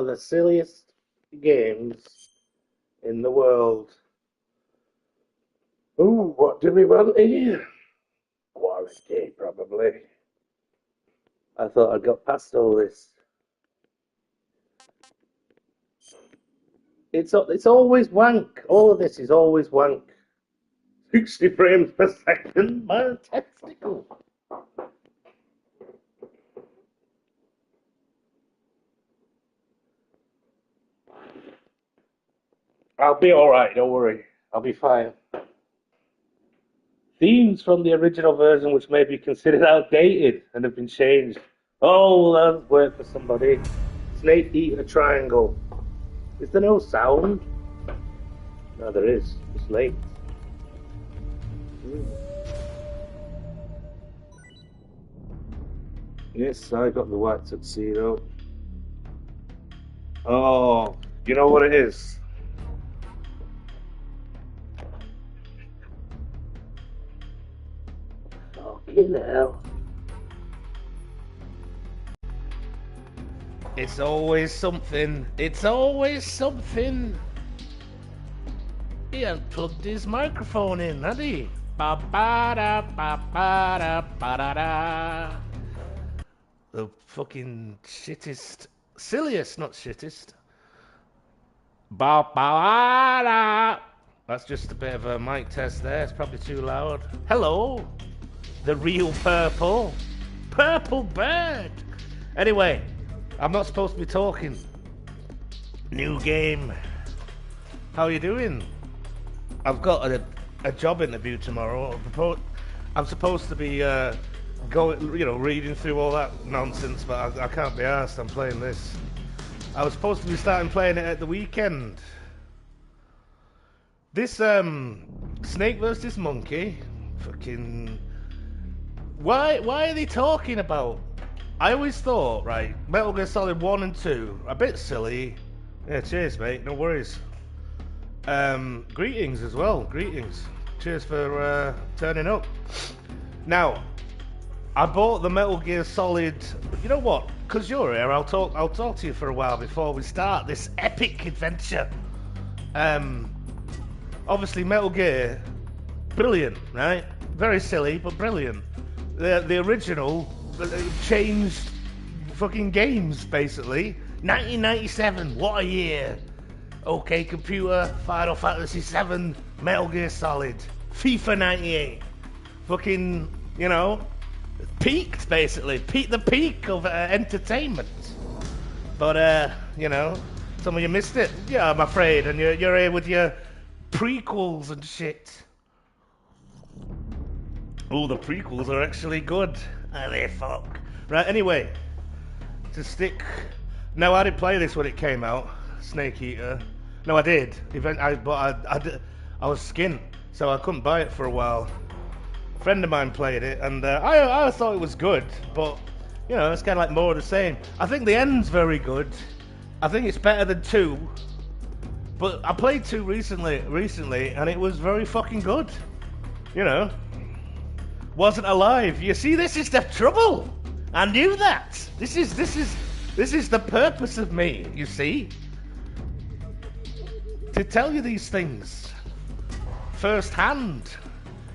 of the silliest games in the world. Ooh, what do we want here? Quality, probably. I thought I'd got past all this. It's always wank. All of this is always wank. 60 frames per second, my testicle. I'll be alright, don't worry. I'll be fine. Themes from the original version which may be considered outdated and have been changed. Oh, well, that'll work for somebody. Snake eat a triangle. Is there no sound? No, there is. It's late. Yes, I got the white tuxedo. Oh, you know what it is? Fucking hell. It's always something. It's always something. He hadn't plugged his microphone in, had he? Ba ba da ba ba da ba da da. The fucking shittest, silliest, not shittest. Ba ba da. That's just a bit of a mic test there. It's probably too loud. Hello, the real purple bird. Anyway. I'm not supposed to be talking. New game. How are you doing? I've got a job interview tomorrow. I'm supposed to be reading through all that nonsense, but I can't be arsed. I'm playing this. I was supposed to be starting playing it at the weekend. This Snake versus Monkey. Fucking. Why are they talking about? I always thought, right, Metal Gear Solid 1 and 2, a bit silly. Yeah, cheers, mate, no worries. Greetings as well, greetings. Cheers for turning up. Now, I bought the Metal Gear Solid, you know what, because you're here, I'll talk to you for a while before we start this epic adventure. Obviously, Metal Gear, brilliant, right? Very silly, but brilliant. The original... changed fucking games, basically. 1997, what a year. OK Computer, Final Fantasy VII, Metal Gear Solid, FIFA 98. Fucking, peaked, basically. The peak of entertainment. But, some of you missed it. Yeah, I'm afraid. And you're here with your prequels and shit. Oh, the prequels are actually good. Are they fuck? Right, anyway. To stick... No, I didn't play this when it came out. Snake Eater. No, I did. I was skint, so I couldn't buy it for a while. A friend of mine played it, and I thought it was good, but, it's kind of like more of the same. I think the end's very good. I think it's better than 2. But I played 2 recently, and it was very fucking good. Wasn't alive. You see, this is the trouble. I knew that. This is the purpose of me, you see. To tell you these things firsthand.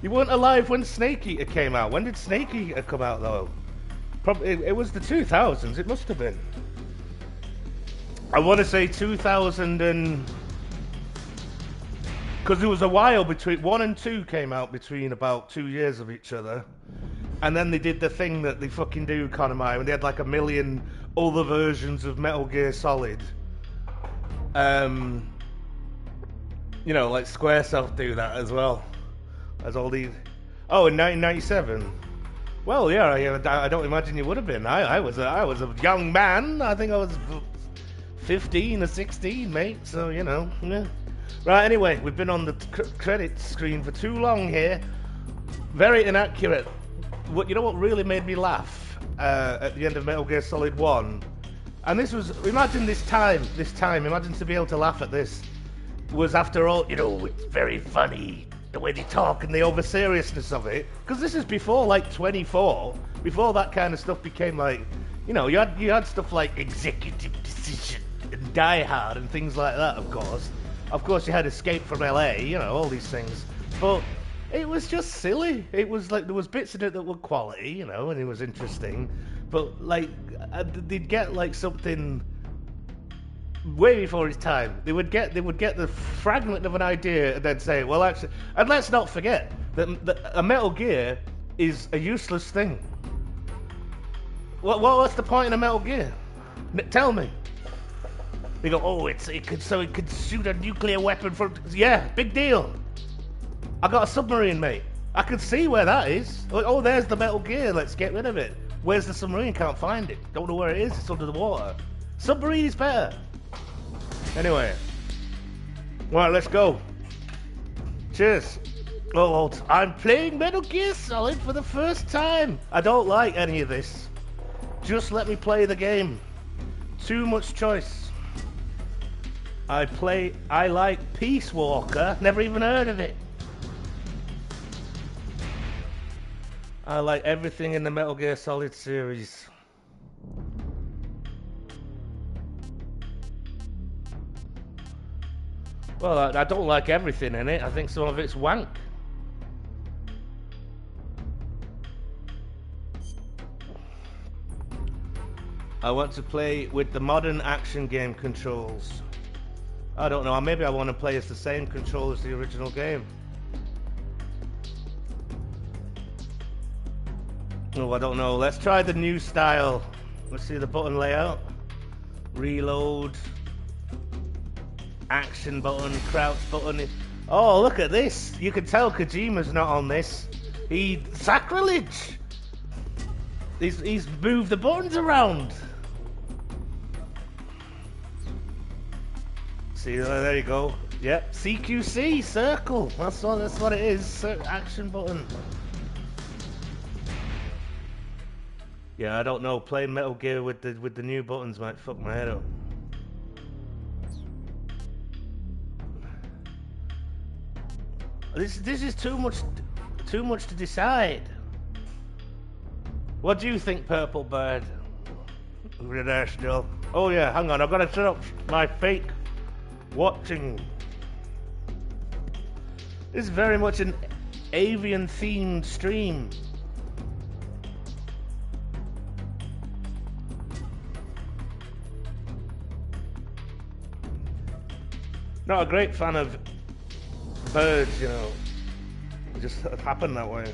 You weren't alive when Snake Eater came out. When did Snake Eater come out, though? Probably it was the 2000s. It must have been. I want to say 2000 and... Because there was a while between 1 and 2 came out between about 2 years of each other, and then they did the thing that they fucking do, Konami, when they had like a million other versions of Metal Gear Solid. Like Squaresoft do that as well as all these. Oh, in 1997. Well, yeah, I don't imagine you would have been. I was a young man. I think I was 15 or 16, mate. So yeah. Right, anyway, we've been on the credits screen for too long here. Very inaccurate. You know what really made me laugh at the end of Metal Gear Solid 1? And this was, imagine this time, imagine to be able to laugh at this, was after all, it's very funny, the way they talk and the over-seriousness of it. Because this is before, like, 24, before that kind of stuff became, like, You know, you had stuff like Executive Decision and Die Hard and things like that, of course. Of course, you had Escape from LA, you know, all these things. But it was just silly. It was like, there was bits in it that were quality, you know, and it was interesting. But, like, they'd get, like, something way before its time. They would get the fragment of an idea and then say, well, actually... And let's not forget that a Metal Gear is a useless thing. What's the point in a Metal Gear? Tell me. They go, oh, it could shoot a nuclear weapon from... Yeah, big deal. I got a submarine, mate. I can see where that is. Oh, there's the Metal Gear. Let's get rid of it. Where's the submarine? Can't find it. Don't know where it is. It's under the water. Submarine is better. Anyway. Right, let's go. Cheers. Oh, I'm playing Metal Gear Solid for the first time. I don't like any of this. Just let me play the game. Too much choice. I like Peace Walker. Never even heard of it. I like everything in the Metal Gear Solid series. Well, I don't like everything in it. I think some of it's wank. I want to play with the modern action game controls. I don't know, maybe I want to play as the same control as the original game. Oh, I don't know. Let's try the new style. Let's see the button layout. Reload. Action button, crouch button. Oh, look at this. You can tell Kojima's not on this. Sacrilege! He's moved the buttons around. See, there you go. Yep, CQC, circle. That's what it is. Action button. Yeah, I don't know. Playing Metal Gear with the new buttons might fuck my head up. This is too much to decide. What do you think, Purple Bird? Over there still. Oh yeah, hang on. I've got to set up my fake watching. This is very much an avian-themed stream. Not a great fan of birds, you know. It just happened that way.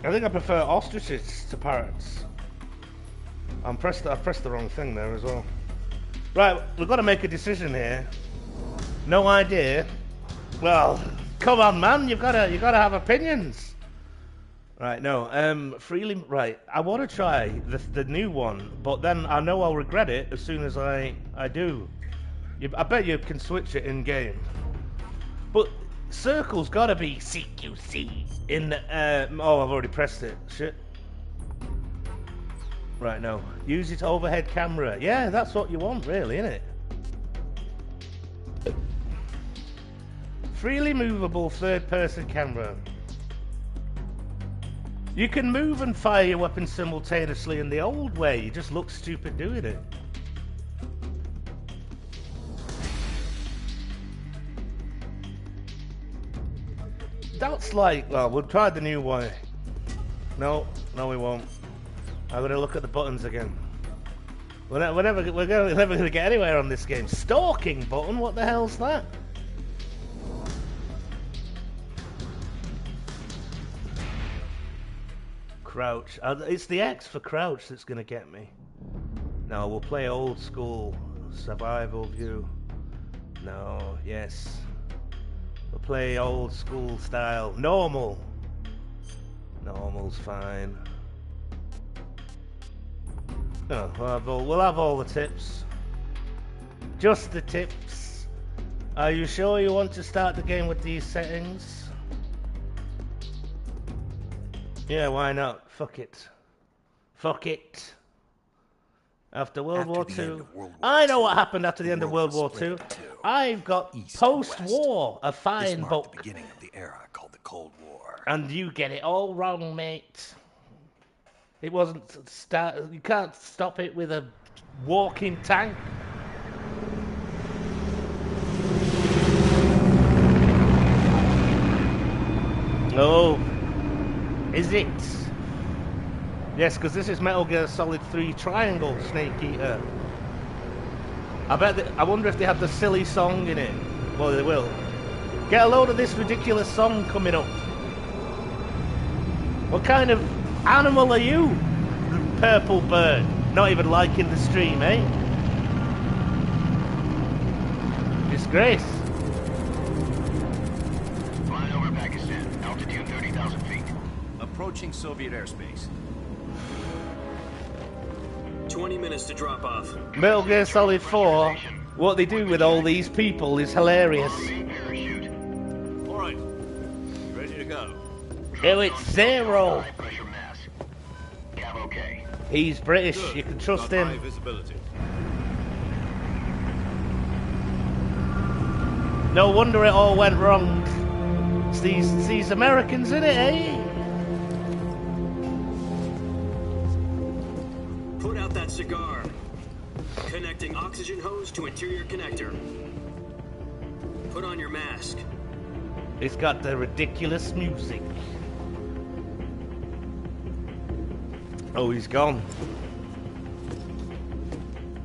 I think I prefer ostriches to parrots. I pressed the wrong thing there as well. Right, we've got to make a decision here. No idea. Well, come on, man. You've got to have opinions. Right, no. Freely. Right, I want to try the new one, but then I know I'll regret it as soon as I do. I bet you can switch it in game. But circle's got to be CQC in the. Oh, I've already pressed it. Shit. Right, no. Use it overhead camera. Yeah, that's what you want, really, isn't it? Freely movable third-person camera. You can move and fire your weapon simultaneously in the old way. You just look stupid doing it. That's like... Well, we'll try the new way. No, we won't. I'm going to look at the buttons again. We're never going to get anywhere on this game. Stalking button? What the hell's that? Crouch. It's the X for crouch that's going to get me. No, we'll play old school. Survival view. No, yes. We'll play old school style. Normal. Normal's fine. Oh, we'll have all the tips. Just the tips. Are you sure you want to start the game with these settings? Yeah, why not? Fuck it. Fuck it. After World War II. I know what happened after the end of World War II. I've got post-war, a fine book. Beginning of the era called the Cold War. And you get it all wrong, mate. It wasn't you can't stop it with a walking tank. Oh, is it? Yes, because this is Metal Gear Solid 3 Triangle Snake Eater. I wonder if they have the silly song in it. Well, they will. Get a load of this ridiculous song coming up. What kind of animal are you, purple bird? Not even liking the stream, eh? Disgrace. Flying over Pakistan, altitude 30,000 feet. Approaching Soviet airspace. 20 minutes to drop off. Metal Gear Solid 4, what they do with all these people is hilarious. All right, ready to go. Oh, it's Zero. High pressure mask. Cav okay. He's British, Good. you can trust Got high him. visibility. No wonder it all went wrong. It's these Americans in it, eh? Put out that cigar. Connecting oxygen hose to interior connector. Put on your mask. It's got the ridiculous music. Oh, he's gone.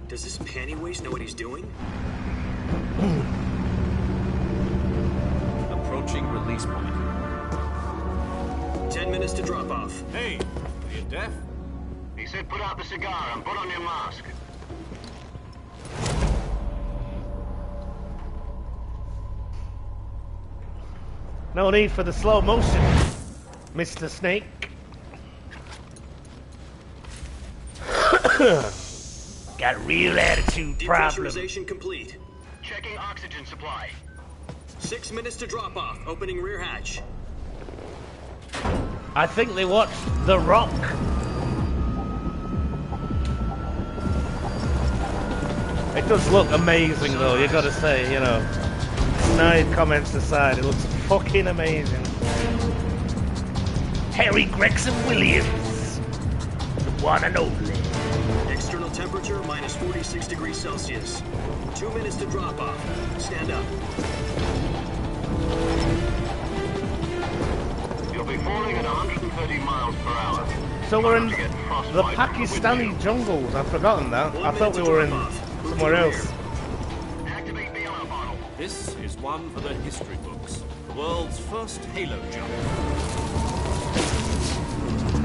Does this panty waste know what he's doing? Approaching release point. 10 minutes to drop off. Hey, are you deaf? He said put out the cigar and put on your mask. No need for the slow motion, Mr. Snake. Got real attitude problem. Depressurization complete. Checking oxygen supply. 6 minutes to drop off. Opening rear hatch. I think they watched The Rock. It does look amazing though, you gotta say, you know. Snide comments aside, it looks fucking amazing. Harry Gregson Williams, the one and only. External temperature minus 46 degrees Celsius. 2 minutes to drop off. Stand up. You'll be falling at 130 miles per hour. So we're in Don't get frostbite the from the Pakistani windshield. jungles, I've forgotten that. 1 I thought we minute to were in drop off. Move somewhere to else. rear. Activate the honor bottle. This is one for the history books. The world's first Halo jump.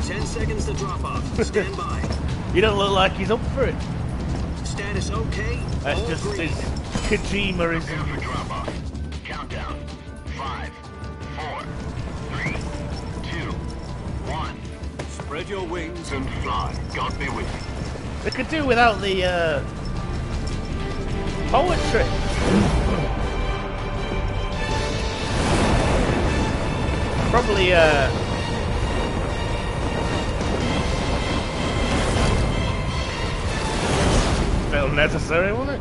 10 seconds to drop off. Stand by. You don't look like he's up for it. Status okay. That's All just green. his Kojimaism. Prepare for drop off. Countdown. 5, 4, 3, 2, 1. Spread your wings And fly. God be with you. They could do without the poetry. Probably felt necessary, wouldn't it?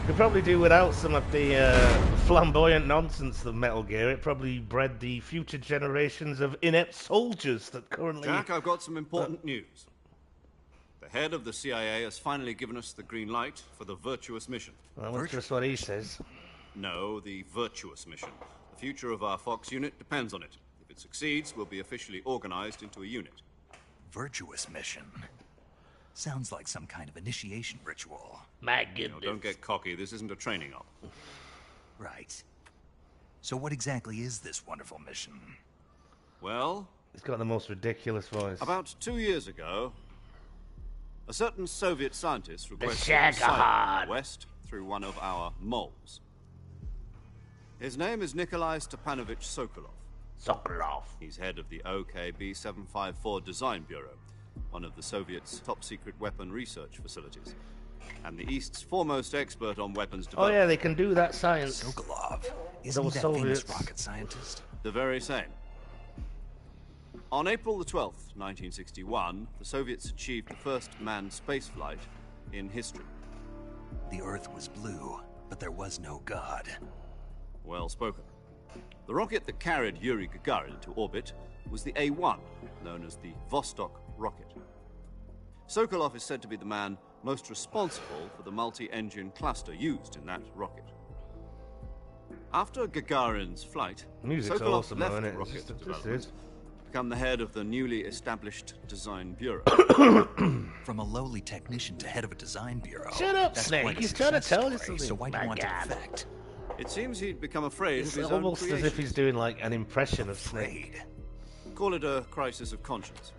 Could probably do without some of the flamboyant nonsense of Metal Gear. It probably bred the future generations of inept soldiers that currently. Jack, I've got some important news. The head of the CIA has finally given us the green light for the virtuous mission. Well, that's just what he says. No, the virtuous mission. The future of our Fox unit depends on it. If it succeeds, we'll be officially organized into a unit. Virtuous mission. Sounds like some kind of initiation ritual. My Now, goodness. don't get cocky. This isn't a training op. Right. So what exactly is this wonderful mission? Well, He's got the most ridiculous voice. about 2 years ago, a certain Soviet scientist requested Shagahad. asylum in the West through one of our moles. His name is Nikolai Stepanovich Sokolov. Sokolov. He's head of the OKB-754 Design Bureau, one of the Soviets' top-secret weapon research facilities, and the East's foremost expert on weapons Oh development. yeah, they can do that science. Sokolov. Isn't he Those that famous Soviets. rocket scientist? The very same. On April the 12th, 1961, the Soviets achieved the first manned spaceflight in history. The Earth was blue, but there was no God. Well spoken. The rocket that carried Yuri Gagarin to orbit was the A-1, known as the Vostok rocket. Sokolov is said to be the man most responsible for the multi-engine cluster used in that rocket. After Gagarin's flight, Music's Sokolov awesome, left though, isn't it? rocket It's just- development this is. to become the head of the newly established Design Bureau. From a lowly technician to head of a design bureau. Shut up, That's Snake. quite a He's trying to success tell you story, something. So why do My you want God. to defect? It seems he'd become afraid It's of his own almost as if creations. he's doing like an impression of Snake. Afraid. Call it a crisis of conscience.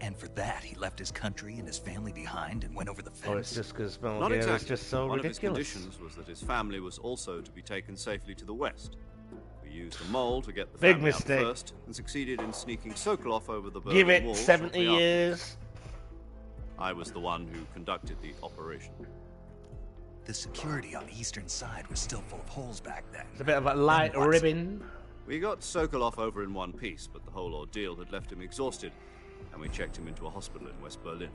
And for that, he left his country and his family behind and went over the fence. Or it's just because Metal Not Gear exactly. is just so One ridiculous. of his conditions was that his family was also to be taken safely to the west. We used a mole to get the Big family mistake. out first, and succeeded in sneaking Sokolov over the Berlin Give it Wall 70 shortly after. years. I was the one who conducted the operation. The security on the eastern side was still full of holes back then. It's a bit of a light Then what? ribbon. We got Sokolov over in one piece, but the whole ordeal had left him exhausted, and we checked him into a hospital in West Berlin.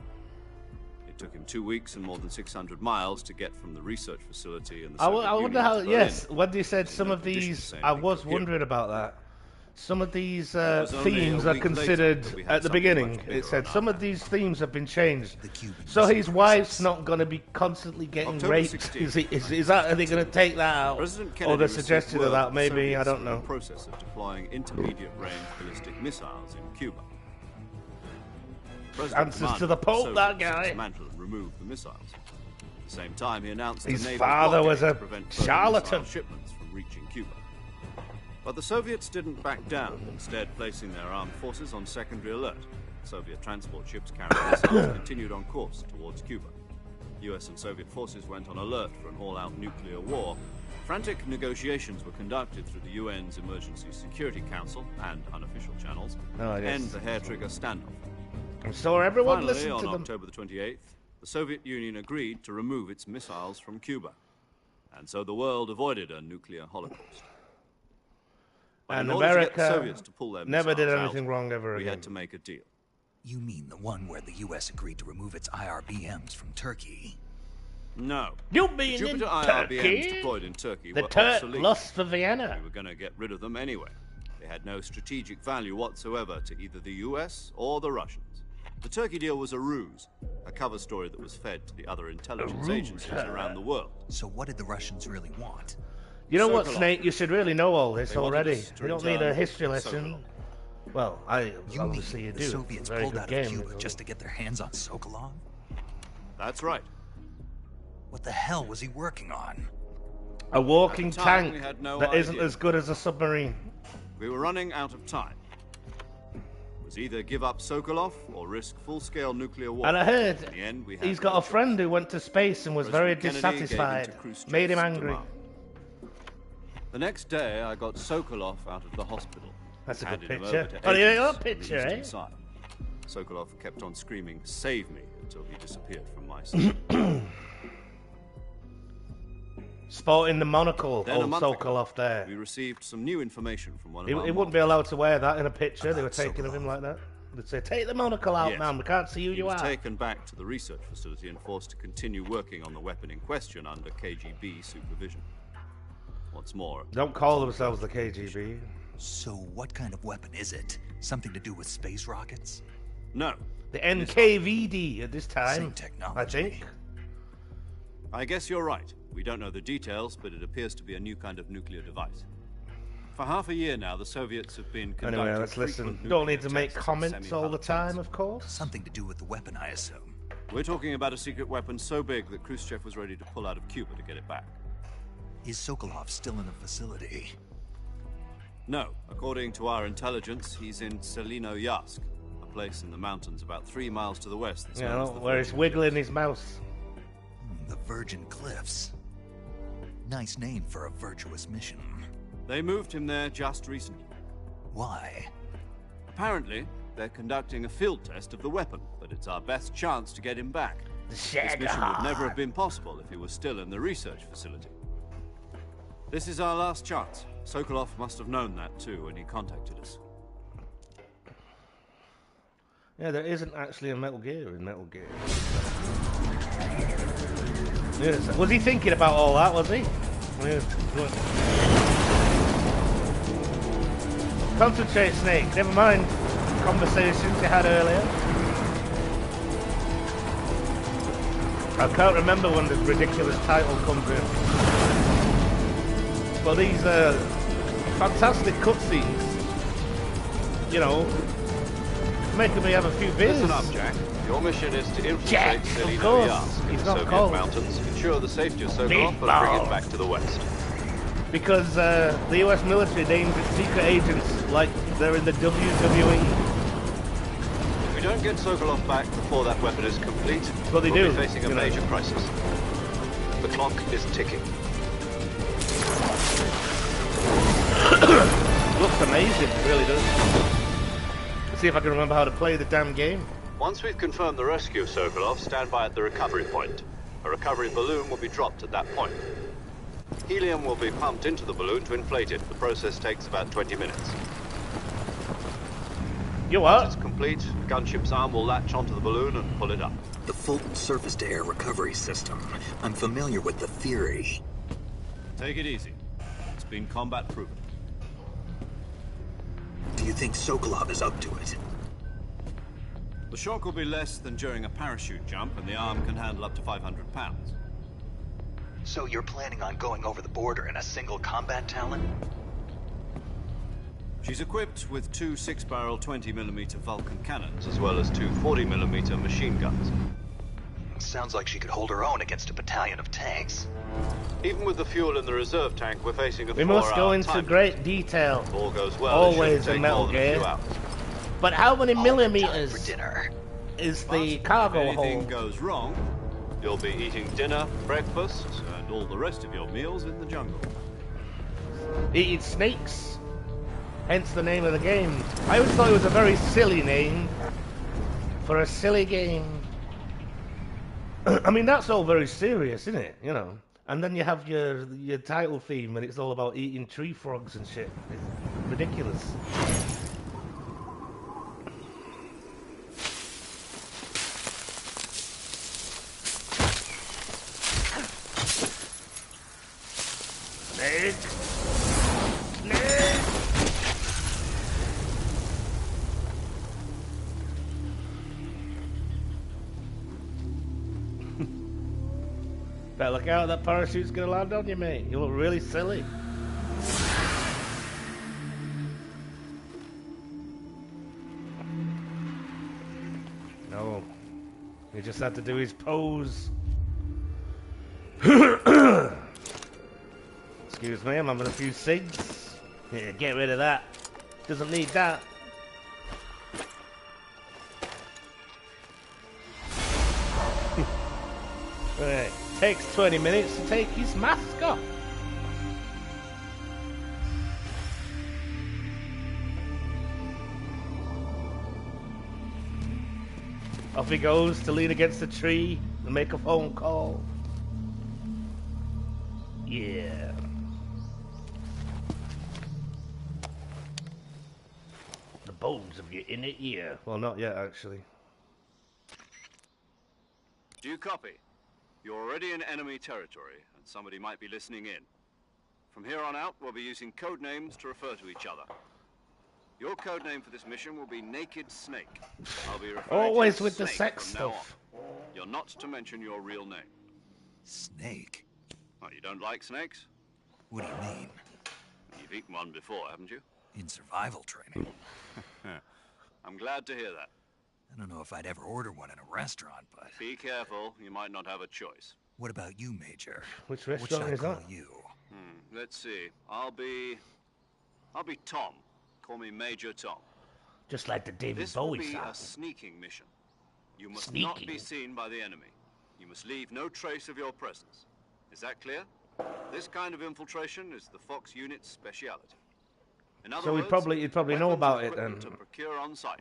It took him 2 weeks and more than 600 miles to get from the research facility in the I Soviet wonder Union how. to Berlin. Yes, when you said some no of conditions these, saying I he was could hear. wondering about that. Some of these was only themes a are week later considered that we had at the something beginning. much bigger It said on some our of these themes have been changed. The Cuban So Missile his wife's Crisis. not going to be constantly getting October raped. 16th. Is that? Are they going to take that out? President Or Kennedy the received suggestion word of that? the Maybe I Soviets don't were in know. the process of deploying intermediate-range ballistic missiles in Cuba. President Answers to demanded the that Pope, that Soviets guy. dismantle and remove the missiles. At the same time, he announced His a naval father was blockade a to prevent further charlatan. missile shipments from reaching Cuba. But the Soviets didn't back down, instead placing their armed forces on secondary alert. Soviet transport ships carrying missiles continued on course towards Cuba. US and Soviet forces went on alert for an all-out nuclear war. Frantic negotiations were conducted through the UN's Emergency Security Council and unofficial channels Oh, to yes. end the hair-trigger standoff. I'm sure everyone Finally, listened on to them. October the 28th, the Soviet Union agreed to remove its missiles from Cuba. And so the world avoided a nuclear holocaust. But And in order to get the America Soviets to pull their never did missiles anything out, wrong ever we again. had to make a deal. You mean the one where the U.S. agreed to remove its IRBMs from Turkey? No. You The being in Jupiter IRBMs Turkey? deployed in Turkey The were Turk obsolete. lost for Vienna. We were going to get rid of them anyway. They had no strategic value whatsoever to either the US or the Russians. The Turkey deal was a ruse, a cover story that was fed to the other intelligence agencies around the world. So what did the Russians really want? You know what, Sokolov. Snake? You should really know all this They wanted already. us to You don't need a return history lesson. Sokolov. Well, You obviously mean you the do. It's a Soviets very pulled good out game. of Cuba just to get their hands on Sokolov? That's right. What the hell was he working on? A walking At the time, we tank had no that isn't idea. as good as a submarine. We were running out of time. It was either give up Sokolov or risk full-scale nuclear war. And I heard In the end, we had he's no got a choice. friend who went to space and was very President Kennedy gave in to dissatisfied. Khrushchev's Made him angry. demand. The next day, I got Sokolov out of the hospital. That's a good handed him picture. over to Oh, you agents got a on the picture, eastern eh? side. Sokolov kept on screaming, "Save me," until he disappeared from my sight. Sporting the monocle, Then a old month ago, Sokolov there. we received some new information from one of He our wouldn't be allowed to wear that in a picture. They were About taking of him Sokolov. like that. They'd say, take the monocle out, Yes. man. We can't see who He you was are. taken back to the research facility and forced to continue working on the weapon in question under KGB supervision. What's more, Don't call themselves the KGB. So what kind of weapon is it? Something to do with space rockets? no. The NKVD at this time, Same technology. I think. I guess you're right. We don't know the details, but it appears to be a new kind of nuclear device. For half a year now, the Soviets have been conducting Anyway, let's listen. frequent You don't nuclear need to make tests of comments all the semi-hull time, tanks. of course. Something to do with the weapon, I assume. We're talking about a secret weapon so big that Khrushchev was ready to pull out of Cuba to get it back. Is Sokolov still in the facility? No, according to our intelligence, he's in Selino-Yarsk, a place in the mountains about 3 miles to the west. That's You known know, as the where he's Virgin wiggling Cliffs. his mouse. The Virgin Cliffs. Nice name for a virtuous mission. They moved him there just recently. Why? Apparently, they're conducting a field test of the weapon, but it's our best chance to get him back. The This mission would Shagahar. never have been possible if he was still in the research facility. This is our last chance. Sokolov must have known that too when he contacted us. Yeah, there isn't actually a Metal Gear in Metal Gear. Yes. Was he thinking about all that, was he? Concentrate, Snake. Never mind conversations you had earlier. I can't remember when this ridiculous title comes in. But these fantastic cutscenes, you know, making me have a few beers. Listen up, Jack. Your mission is to infiltrate Jack, Silly of course. in He's the not Soviet cold. mountains, ensure the safety of Sokolov, and Meatball. bring it back to the West. Because the US military names its secret agents like they're in the WWE. If we don't get Sokolov back before that weapon is complete, Well, they we'll do, be facing a you know. major crisis. The clock is ticking. Looks amazing, it really does. Let's see if I can remember how to play the damn game. Once we've confirmed the rescue of Sokolov, stand by at the recovery point. A recovery balloon will be dropped at that point. Helium will be pumped into the balloon to inflate it. The process takes about 20 minutes. You Once what? it's complete, the gunship's arm will latch onto the balloon and pull it up. The Fulton surface-to-air recovery system. I'm familiar with the theory. Take it easy. It's been combat proven. Do you think Sokolov is up to it? The shock will be less than during a parachute jump, and the arm can handle up to 500 pounds. So you're planning on going over the border in a single combat Talon? She's equipped with two 6-barrel 20mm Vulcan cannons, as well as two 40mm machine guns. Sounds like she could hold her own against a battalion of tanks. Even with the fuel in the reserve tank, we're facing a 4-hour We must go into time great limit. detail. If all goes well, Always it shouldn't in take Metal more than a few Gear. hours. But how many All in time millimeters for dinner. is But the if cargo anything hold? goes wrong, you'll be eating dinner, breakfast, and all the rest of your meals in the jungle. Eating snakes. Hence the name of the game. I always thought it was a very silly name for a silly game. I mean, that's all very serious, isn't it? You know. And then you have your title theme, and it's all about eating tree frogs and shit. It's ridiculous. Snake! Snake! Better look out, that parachute's gonna land on you, mate. You look really silly. No. He just had to do his pose. Excuse me, I'm having a few cigs. Yeah, get rid of that. Doesn't need that. Right. Takes 20 minutes to take his mask off. Off he goes to lean against a tree and make a phone call. Yeah. The bones of your inner ear. Well, not yet, actually. Do you copy? You're already in enemy territory, and somebody might be listening in. From here on out, we'll be using code names to refer to each other. Your code name for this mission will be Naked Snake. I'll be referring Always to you as with the Snake sex from now stuff. on. You're not to mention your real name. Snake? Oh, you don't like snakes? What do you mean? You've eaten one before, haven't you? In survival training. I'm glad to hear that. I don't know if I'd ever order one in a restaurant, but... Be careful, you might not have a choice. What about you, Major? Which What should restaurant I is call that? you? Let's see. I'll be Tom. Call me Major Tom. Just like the David This will Bowie be song. a sneaking mission. You must not be Sneaking? seen by the enemy. You must leave no trace of your presence. Is that clear? This kind of infiltration is the Fox unit's speciality. In other So words, you'd probably know weapons about and it then. equipment to procure on site.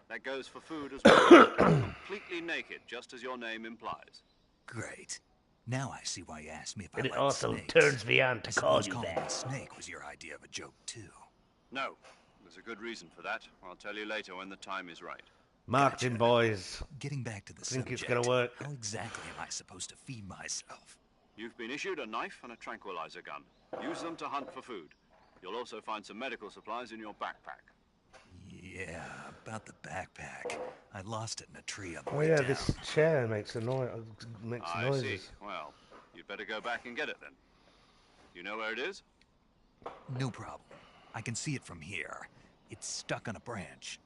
That goes for food as well. Completely naked, just as your name implies. Great. Now I see why you asked me if And I it liked also snakes. turns me on I to call suppose you calling me that. Snake was your idea of a joke, too. No, there's a good reason for that. I'll tell you later when the time is right. Marketing boys. Getting back to the Think subject, it's gonna work. how exactly am I supposed to feed myself? You've been issued a knife and a tranquilizer gun. Use them to hunt for food. You'll also find some medical supplies in your backpack. Yeah, about the backpack. I lost it in a tree on the Oh way yeah, down. this chair makes I noises. see. Well, you'd better go back and get it then. You know where it is? No problem. I can see it from here. It's stuck on a branch.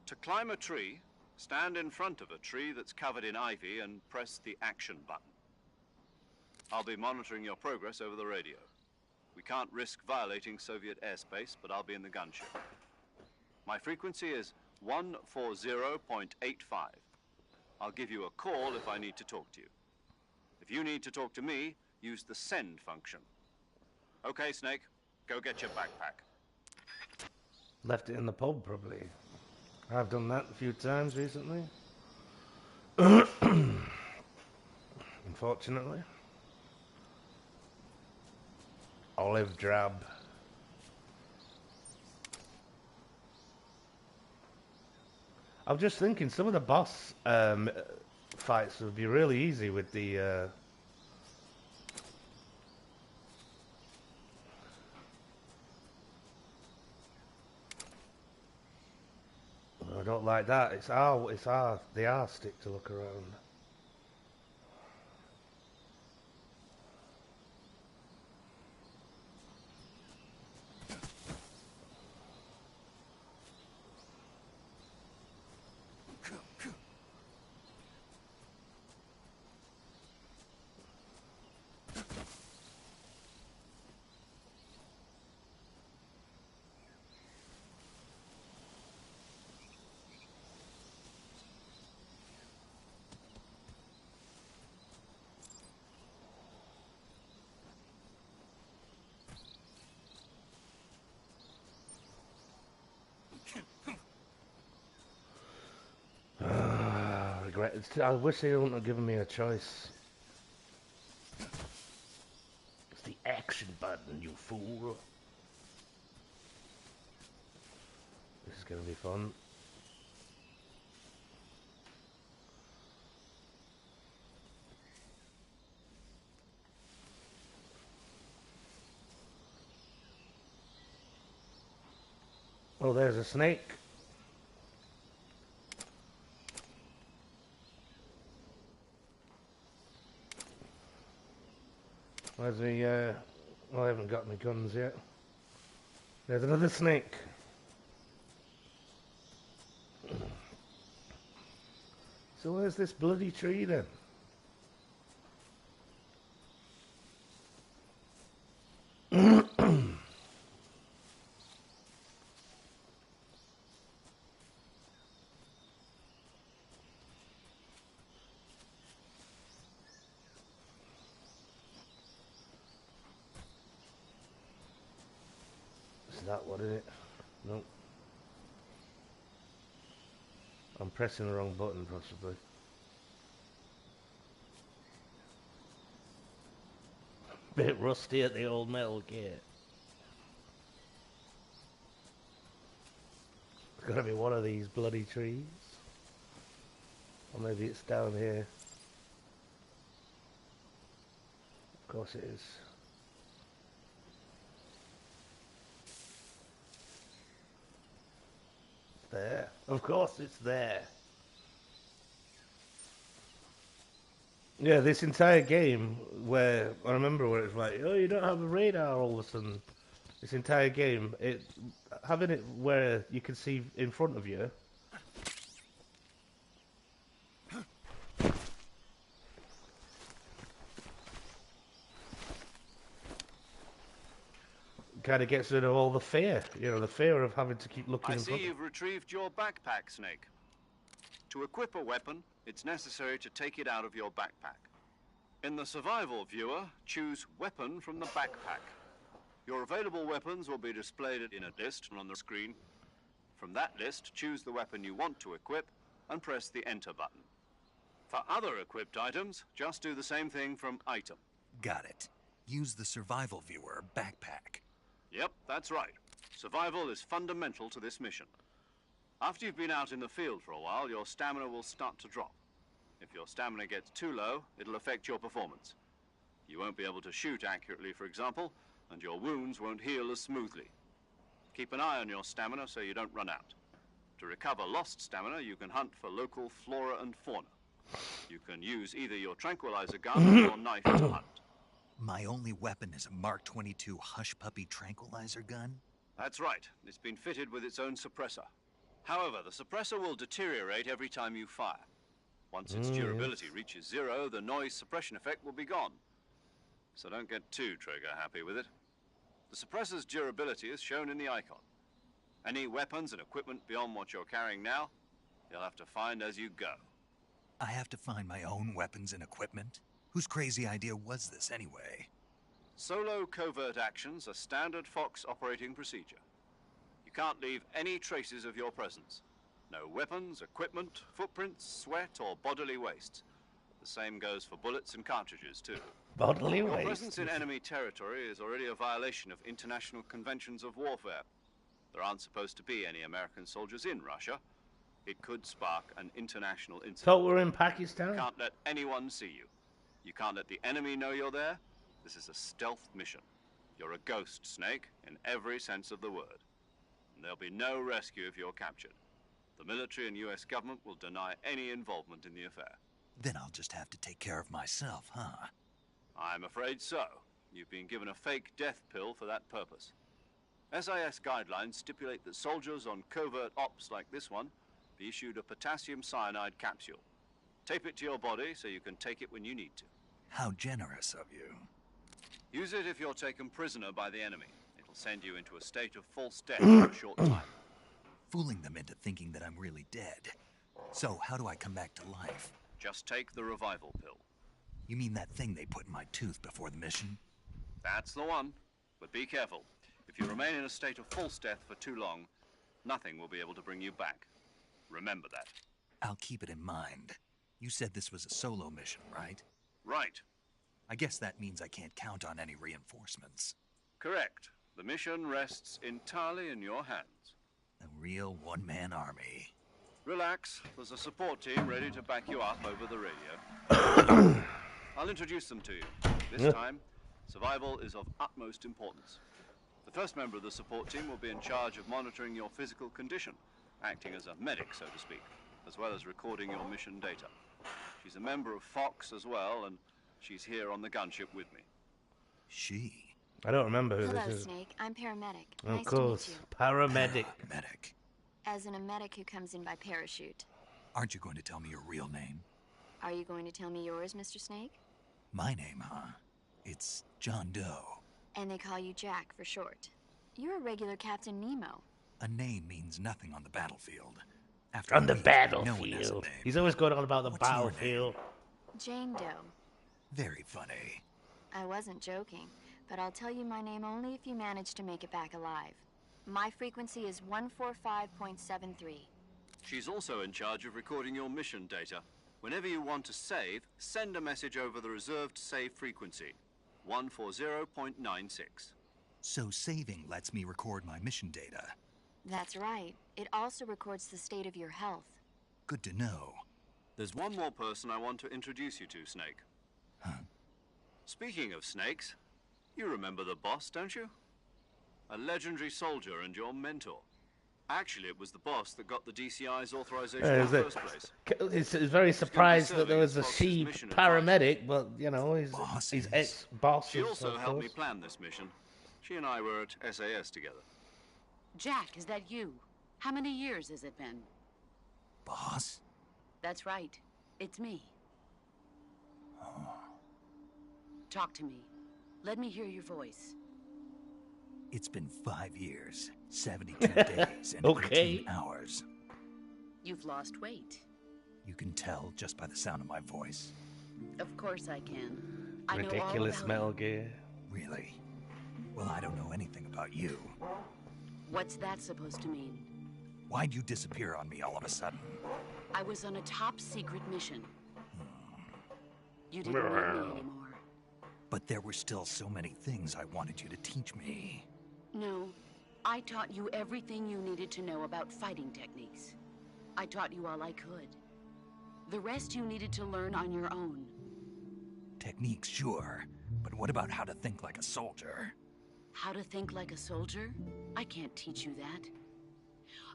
To climb a tree, stand in front of a tree that's covered in ivy and press the action button. I'll be monitoring your progress over the radio. We can't risk violating Soviet airspace, but I'll be in the gunship. My frequency is 140.85. I'll give you a call if I need to talk to you. If you need to talk to me, use the send function. Okay, Snake, go get your backpack. Left it in the pub, probably. I've done that a few times recently. Unfortunately. Olive drab. I'm just thinking some of the boss fights would be really easy with the I don't like that. It's the R stick to look around. Regret. I wish they wouldn't have given me a choice. It's the action button, you fool. This is gonna be fun. Oh, there's a snake. Where's the, well, I haven't got my guns yet. There's another snake. So where's this bloody tree then? Is that what is it? Nope. I'm pressing the wrong button possibly. Bit rusty at the old metal gear. It's gotta be one of these bloody trees. Or maybe it's down here. Of course it is. It's there. Of course it's there. Yeah, this entire game where I remember where it's like, oh, you don't have a radar all of a sudden. This entire game, having it where you can see in front of you. Kind of gets rid of all the fear, the fear of having to keep looking I in see front. you've retrieved your backpack, Snake. To equip a weapon, it's necessary to take it out of your backpack. In the survival viewer, choose Weapon from the backpack. Your available weapons will be displayed in a list on the screen. From that list, choose the weapon you want to equip and press the Enter button. For other equipped items, just do the same thing from Item. Got it. Use the survival viewer backpack. Yep, that's right. Survival is fundamental to this mission. After you've been out in the field for a while, your stamina will start to drop. If your stamina gets too low, it'll affect your performance. You won't be able to shoot accurately, for example, and your wounds won't heal as smoothly. Keep an eye on your stamina so you don't run out. To recover lost stamina, you can hunt for local flora and fauna. You can use either your tranquilizer gun or your knife to hunt. My only weapon is a Mark 22 Hush Puppy tranquilizer gun? That's right. It's been fitted with its own suppressor. However, the suppressor will deteriorate every time you fire. Once its durability reaches 0, the noise suppression effect will be gone. So don't get too trigger happy with it. The suppressor's durability is shown in the icon. Any weapons and equipment beyond what you're carrying now, you'll have to find as you go. I have to find my own weapons and equipment? Whose crazy idea was this anyway? Solo covert actions are standard Fox operating procedure. You can't leave any traces of your presence. No weapons, equipment, footprints, sweat, or bodily waste. The same goes for bullets and cartridges, too. Bodily Your waste. presence in enemy territory is already a violation of international conventions of warfare. There aren't supposed to be any American soldiers in Russia. It could spark an international incident. Thought we were in You Pakistan. can't let anyone see you. You can't let the enemy know you're there. This is a stealth mission. You're a ghost, Snake, in every sense of the word. And there'll be no rescue if you're captured. The military and US government will deny any involvement in the affair. Then I'll just have to take care of myself, huh? I'm afraid so. You've been given a fake death pill for that purpose. SIS guidelines stipulate that soldiers on covert ops like this one be issued a potassium cyanide capsule. Tape it to your body so you can take it when you need to. How generous of you. Use it if you're taken prisoner by the enemy. It'll send you into a state of false death for a short time. Fooling them into thinking that I'm really dead. So, how do I come back to life? Just take the revival pill. You mean that thing they put in my tooth before the mission? That's the one. But be careful. If you remain in a state of false death for too long, nothing will be able to bring you back. Remember that. I'll keep it in mind. You said this was a solo mission, right? Right. I guess that means I can't count on any reinforcements. Correct. The mission rests entirely in your hands. A real one-man army. Relax. There's a support team ready to back you up over the radio. I'll introduce them to you. This time, survival is of utmost importance. The first member of the support team will be in charge of monitoring your physical condition, acting as a medic, so to speak, as well as recording your mission data. She's a member of Fox as well, and she's here on the gunship with me. She? I don't remember who Hello, this is. Snake. I'm paramedic. Of Nice course. to meet you. Paramedic. Medic. As in a medic who comes in by parachute. Aren't you going to tell me your real name? Are you going to tell me yours, Mr. Snake? My name, huh? It's John Doe. And they call you Jack for short. You're a regular Captain Nemo. A name means nothing on the battlefield. After On the a week, battlefield. no one has a name. He's always going on about the What's your name? battlefield. Jane Doe. Very funny. I wasn't joking, but I'll tell you my name only if you manage to make it back alive. My frequency is 145.73. She's also in charge of recording your mission data. Whenever you want to save, send a message over the reserved save frequency, 140.96. So saving lets me record my mission data. That's right. It also records the state of your health. Good to know. There's one more person I want to introduce you to, Snake. Huh? Speaking of snakes, you remember the boss, don't you? A legendary soldier and your mentor. Actually, it was the boss that got the DCI's authorization in the first place. He's very surprised that there was a Fox's she mission paramedic, but, you know, he's Bosses. ex-boss. She also helped me plan this mission. She and I were at SAS together. Jack, is that you? How many years has it been? Boss? That's right. It's me. Talk to me. Let me hear your voice. It's been 5 years, 72 days, and Okay. 18 hours. You've lost weight. You can tell just by the sound of my voice. Of course I can. I know all Ridiculous about Metal you. Gear. Really? Well, I don't know anything about you. What's that supposed to mean? Why'd you disappear on me all of a sudden? I was on a top secret mission. You didn't need me anymore. But there were still so many things I wanted you to teach me. No, I taught you everything you needed to know about fighting techniques. I taught you all I could. The rest you needed to learn on your own. Techniques, sure. But what about how to think like a soldier? How to think like a soldier? I can't teach you that.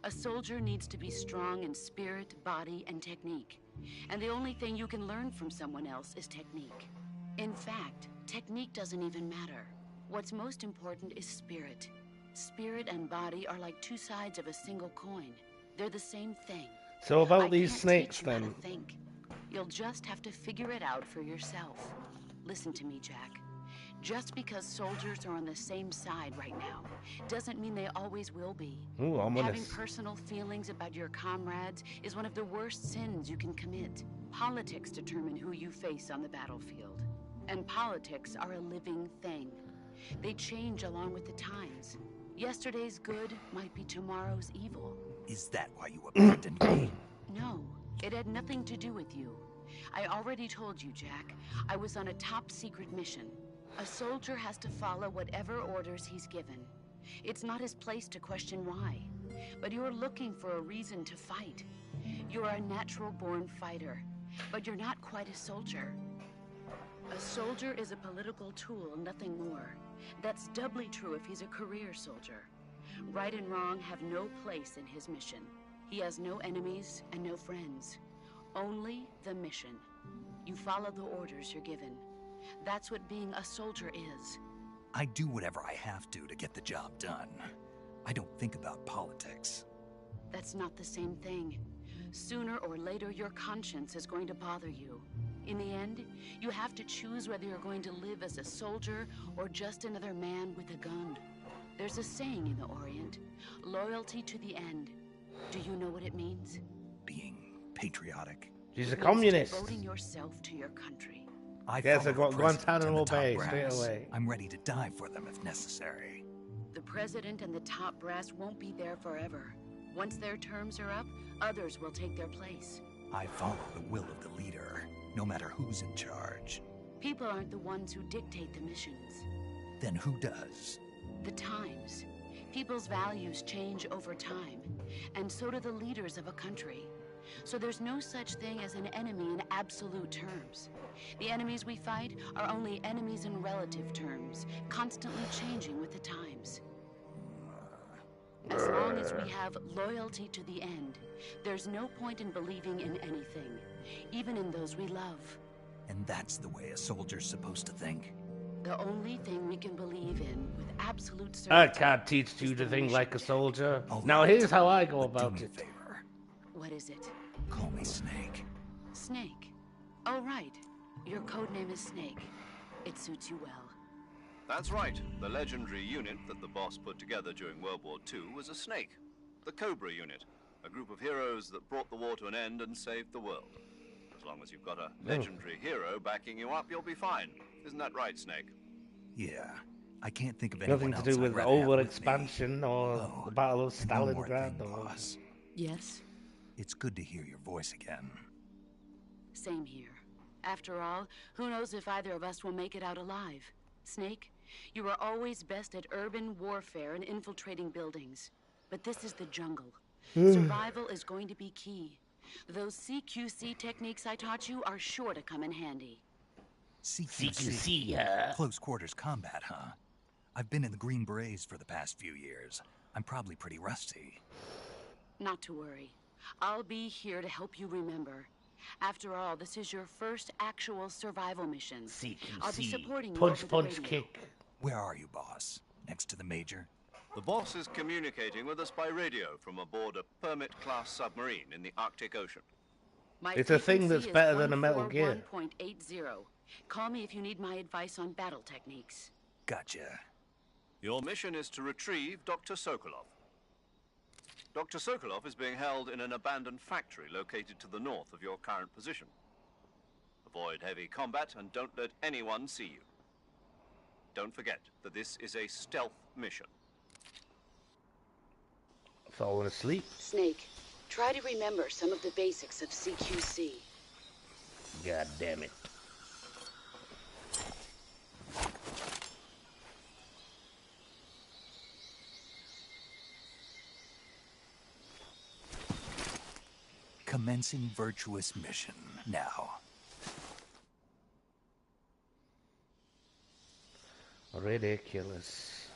A soldier needs to be strong in spirit, body, and technique. And the only thing you can learn from someone else is technique. In fact, technique doesn't even matter. What's most important is spirit. Spirit and body are like two sides of a single coin. They're the same thing. So about I these can't snakes, teach you how then. to think. You'll just have to figure it out for yourself. Listen to me, Jack. Just because soldiers are on the same side right now doesn't mean they always will be. Ooh, Having ominous. personal feelings about your comrades is one of the worst sins you can commit. Politics determine who you face on the battlefield. And politics are a living thing. They change along with the times. Yesterday's good might be tomorrow's evil. Is that why you abandoned me? No, it had nothing to do with you. I already told you, Jack. I was on a top-secret mission. A soldier has to follow whatever orders he's given. It's not his place to question why. But you're looking for a reason to fight. You're a natural-born fighter, but you're not quite a soldier. A soldier is a political tool, nothing more. That's doubly true if he's a career soldier. Right and wrong have no place in his mission. He has no enemies and no friends. Only the mission. You follow the orders you're given. That's what being a soldier is. I do whatever I have to get the job done. I don't think about politics. That's not the same thing. Sooner or later, your conscience is going to bother you. In the end, you have to choose whether you're going to live as a soldier or just another man with a gun. There's a saying in the Orient, loyalty to the end. Do you know what it means? Being patriotic. She's a It means communist. devoting yourself to your country. I Yes, I follow got the president Guantanamo and the top Bay brass. straight away. I'm ready to die for them if necessary. The president and the top brass won't be there forever. Once their terms are up, others will take their place. I follow the will of the leader, no matter who's in charge. People aren't the ones who dictate the missions. Then who does? The times. People's values change over time, and so do the leaders of a country. So there's no such thing as an enemy in absolute terms. The enemies we fight are only enemies in relative terms, constantly changing with the times. As long as we have loyalty to the end, there's no point in believing in anything, even in those we love. And that's the way a soldier's supposed to think? The only thing we can believe in with absolute I certainty. can't teach you is to the think mission, like a Jack. soldier. All Now right, here's how I go but do about me a it. favor. What is it? Call me Snake. Snake. Oh, right. Your code name is Snake. It suits you well. That's right. The legendary unit that the boss put together during World War II was a snake. The Cobra unit. A group of heroes that brought the war to an end and saved the world. As long as you've got a legendary hero backing you up, you'll be fine. Isn't that right, Snake? Yeah. I can't think of anyone Nothing to else do I'd with rather have with me. overexpansion or Oh, the Battle of and one more Stalingrad. thing, Or... boss. Yes? It's good to hear your voice again. Same here. After all, who knows if either of us will make it out alive? Snake, you are always best at urban warfare and infiltrating buildings. But this is the jungle. Survival is going to be key. Those CQC techniques I taught you are sure to come in handy. CQC, Close quarters combat, huh? I've been in the Green Berets for the past few years. I'm probably pretty rusty. Not to worry. I'll be here to help you remember. After all, this is your first actual survival mission. I'll be CQC. supporting you Punch, over the punch, radio. kick. Where are you, boss? Next to the Major? The boss is communicating with us by radio from aboard a Permit-class submarine in the Arctic Ocean. My It's a thing frequency that's is better than a Metal Gear. 141.80. Call me if you need my advice on battle techniques. Gotcha. Your mission is to retrieve Dr. Sokolov. Dr. Sokolov is being held in an abandoned factory located to the north of your current position. Avoid heavy combat and don't let anyone see you. Don't forget that this is a stealth mission. Falling asleep. Snake, try to remember some of the basics of CQC. God damn it. Commencing virtuous mission now. Ridiculous.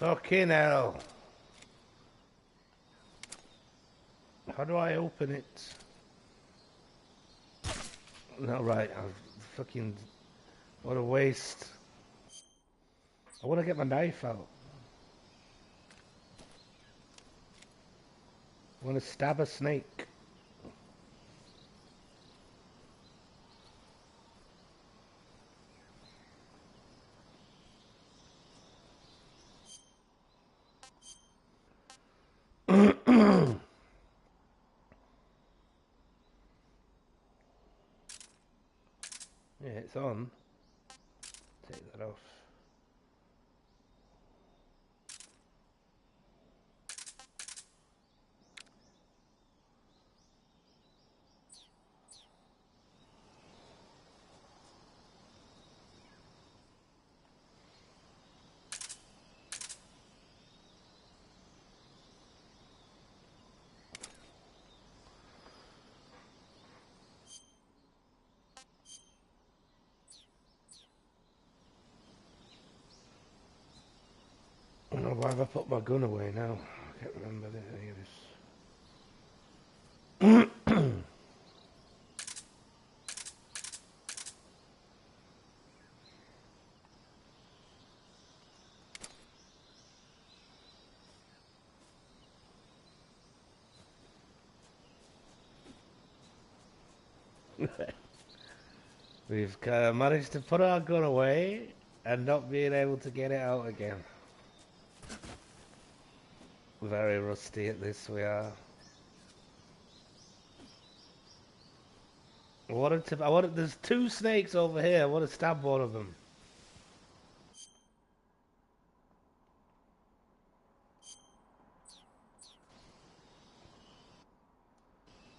Fucking hell. How do I open it? No, right. Fucking... What a waste. I want to get my knife out. I want to stab a snake. Yeah, it's on. Take that off. Oh, why have I put my gun away now? I can't remember any of this. We've managed to put our gun away and not being able to get it out again. Very rusty at this we are. There's two snakes over here. I want to stab one of them.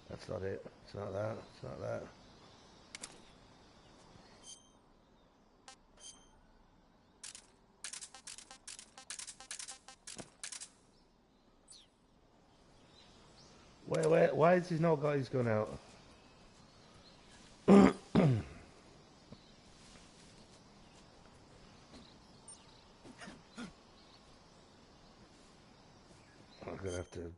That's not it. It's not that. It's not that. Why has he not got his gun out? I'm gonna have to...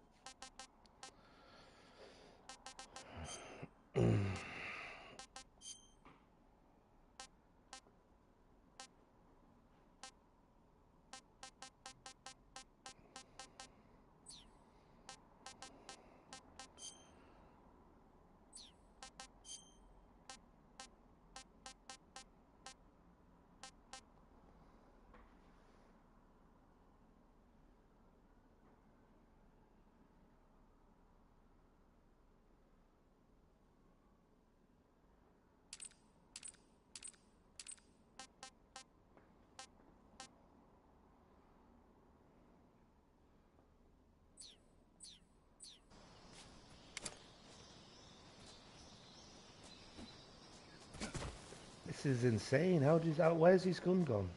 This is insane. Where's his gun gone?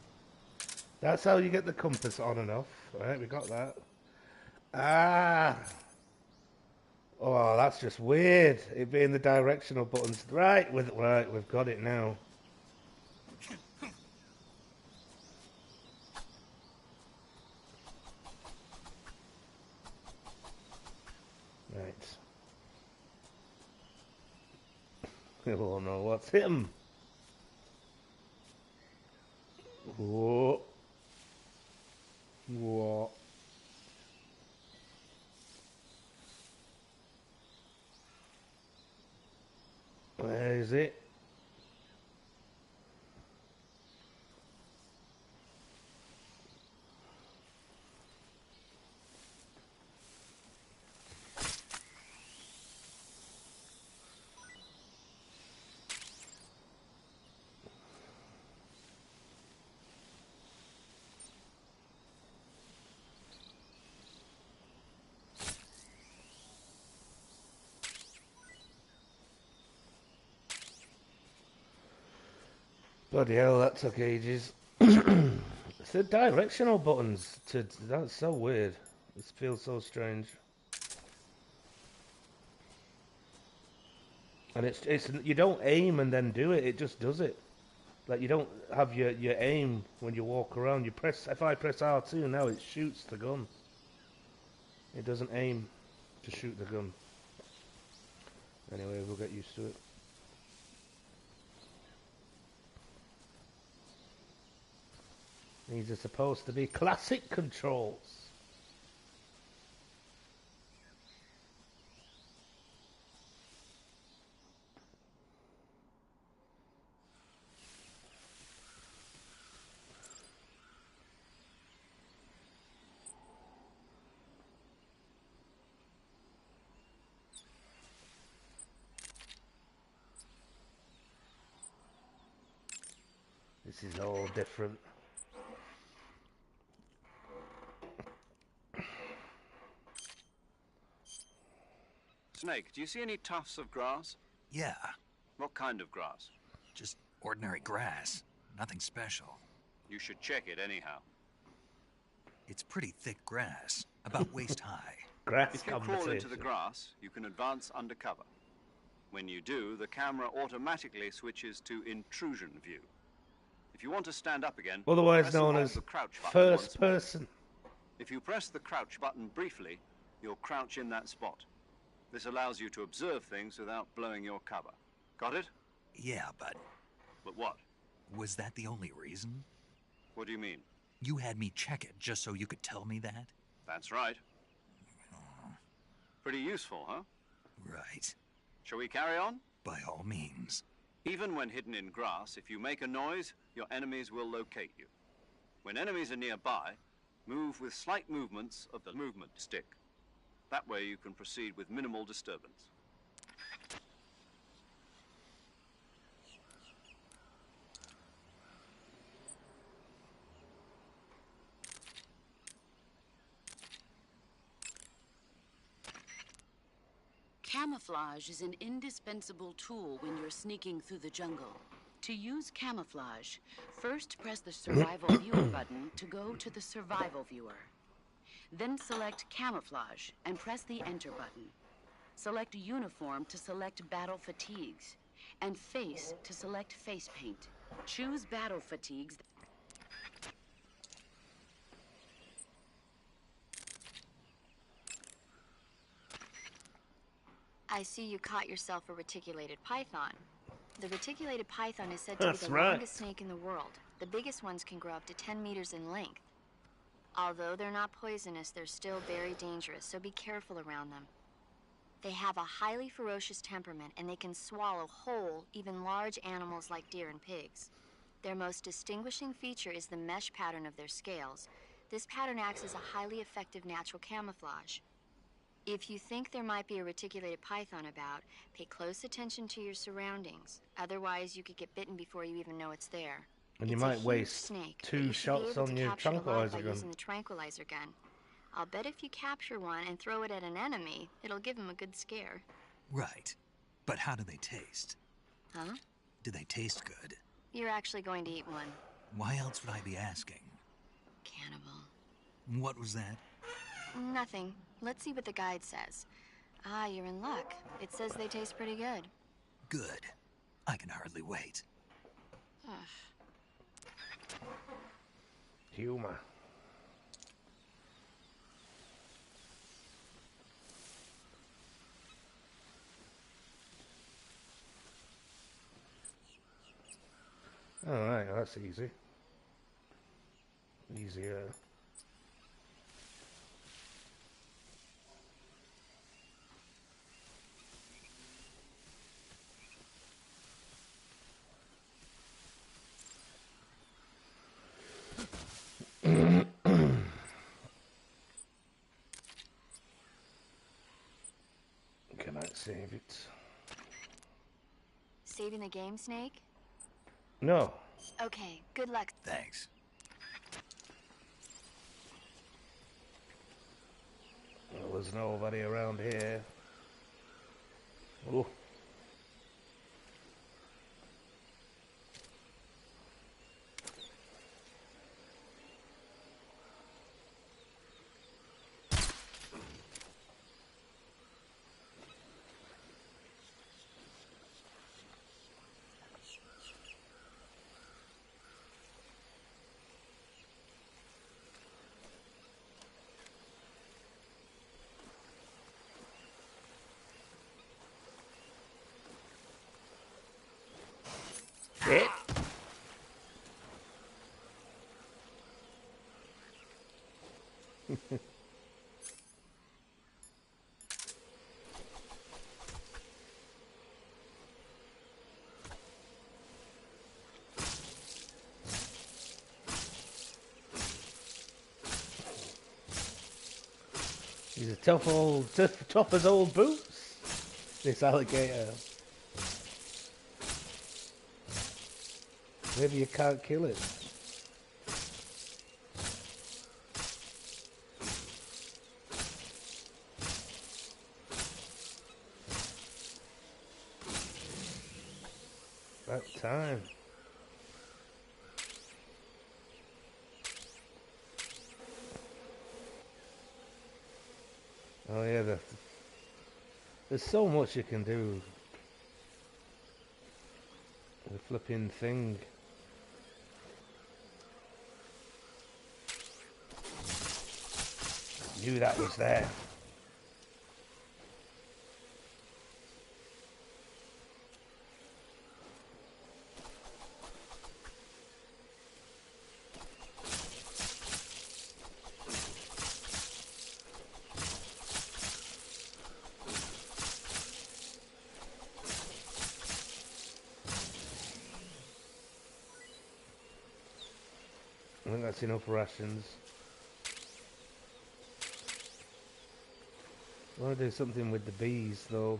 That's how you get the compass on and off. Right, we got that. Ah! Oh, that's just weird. It being the directional buttons. Right, we've got it now. Right. We all know what's him. Whoa. What? Where is it? Bloody hell, that took ages. It's the directional buttons. That's so weird. This feels so strange. And it's you don't aim and then do it. It just does it. Like, you don't have your aim when you walk around. You press, if I press R2 now, it shoots the gun. It doesn't aim to shoot the gun. Anyway, we'll get used to it. These are supposed to be classic controls. This is all different. Snake, do you see any tufts of grass? Yeah, What kind of grass? just ordinary grass. Nothing special. You should check it anyhow. It's pretty thick grass, about waist high. Grass If you crawl conversation. into the grass, you can advance undercover. When you do, the camera automatically switches to intrusion view. If you want to stand up again, Otherwise press known and hold as the crouch button first once more. person. If you press the crouch button briefly, you'll crouch in that spot. This allows you to observe things without blowing your cover. Got it? Yeah, but But what? was that the only reason? What do you mean? You had me check it just so you could tell me that? That's right. Pretty useful, huh? Right. Shall we carry on? By all means. Even when hidden in grass, if you make a noise, your enemies will locate you. When enemies are nearby, move with slight movements of the movement stick. That way you can proceed with minimal disturbance. Camouflage is an indispensable tool when you're sneaking through the jungle. To use camouflage, first press the Survival Viewer button to go to the Survival Viewer. Then select Camouflage and press the Enter button. Select Uniform to select Battle Fatigues, and Face to select Face Paint. Choose Battle Fatigues. I see you caught yourself a reticulated python. The reticulated python is said to be That's the right. longest snake in the world. The biggest ones can grow up to 10 meters in length. Although they're not poisonous, they're still very dangerous, so be careful around them. They have a highly ferocious temperament, and they can swallow whole, even large animals like deer and pigs. Their most distinguishing feature is the mesh pattern of their scales. This pattern acts as a highly effective natural camouflage. If you think there might be a reticulated python about, pay close attention to your surroundings. Otherwise, you could get bitten before you even know it's there. And you It's a might huge waste snake, but 2 you should be shots able on to your capture it alive tranquilizer by gun. using the tranquilizer gun. I'll bet if you capture one and throw it at an enemy, it'll give him a good scare. Right. But how do they taste? Huh? Do they taste good? You're actually going to eat one. Why else would I be asking? Cannibal. What was that? Nothing. Let's see what the guide says. Ah, you're in luck. It says they taste pretty good. Good. I can hardly wait. Humor. Alright, that's easy. Easier. Can I save it? Saving the game, Snake? No. Okay, good luck. Thanks. Well, there's nobody around here. Oh. He's a tough as old boots. This alligator. Maybe you can't kill it. About time. Oh yeah, there's so much you can do. The flipping thing. Knew that was there. I think that's enough rations. I want to do something with the bees though.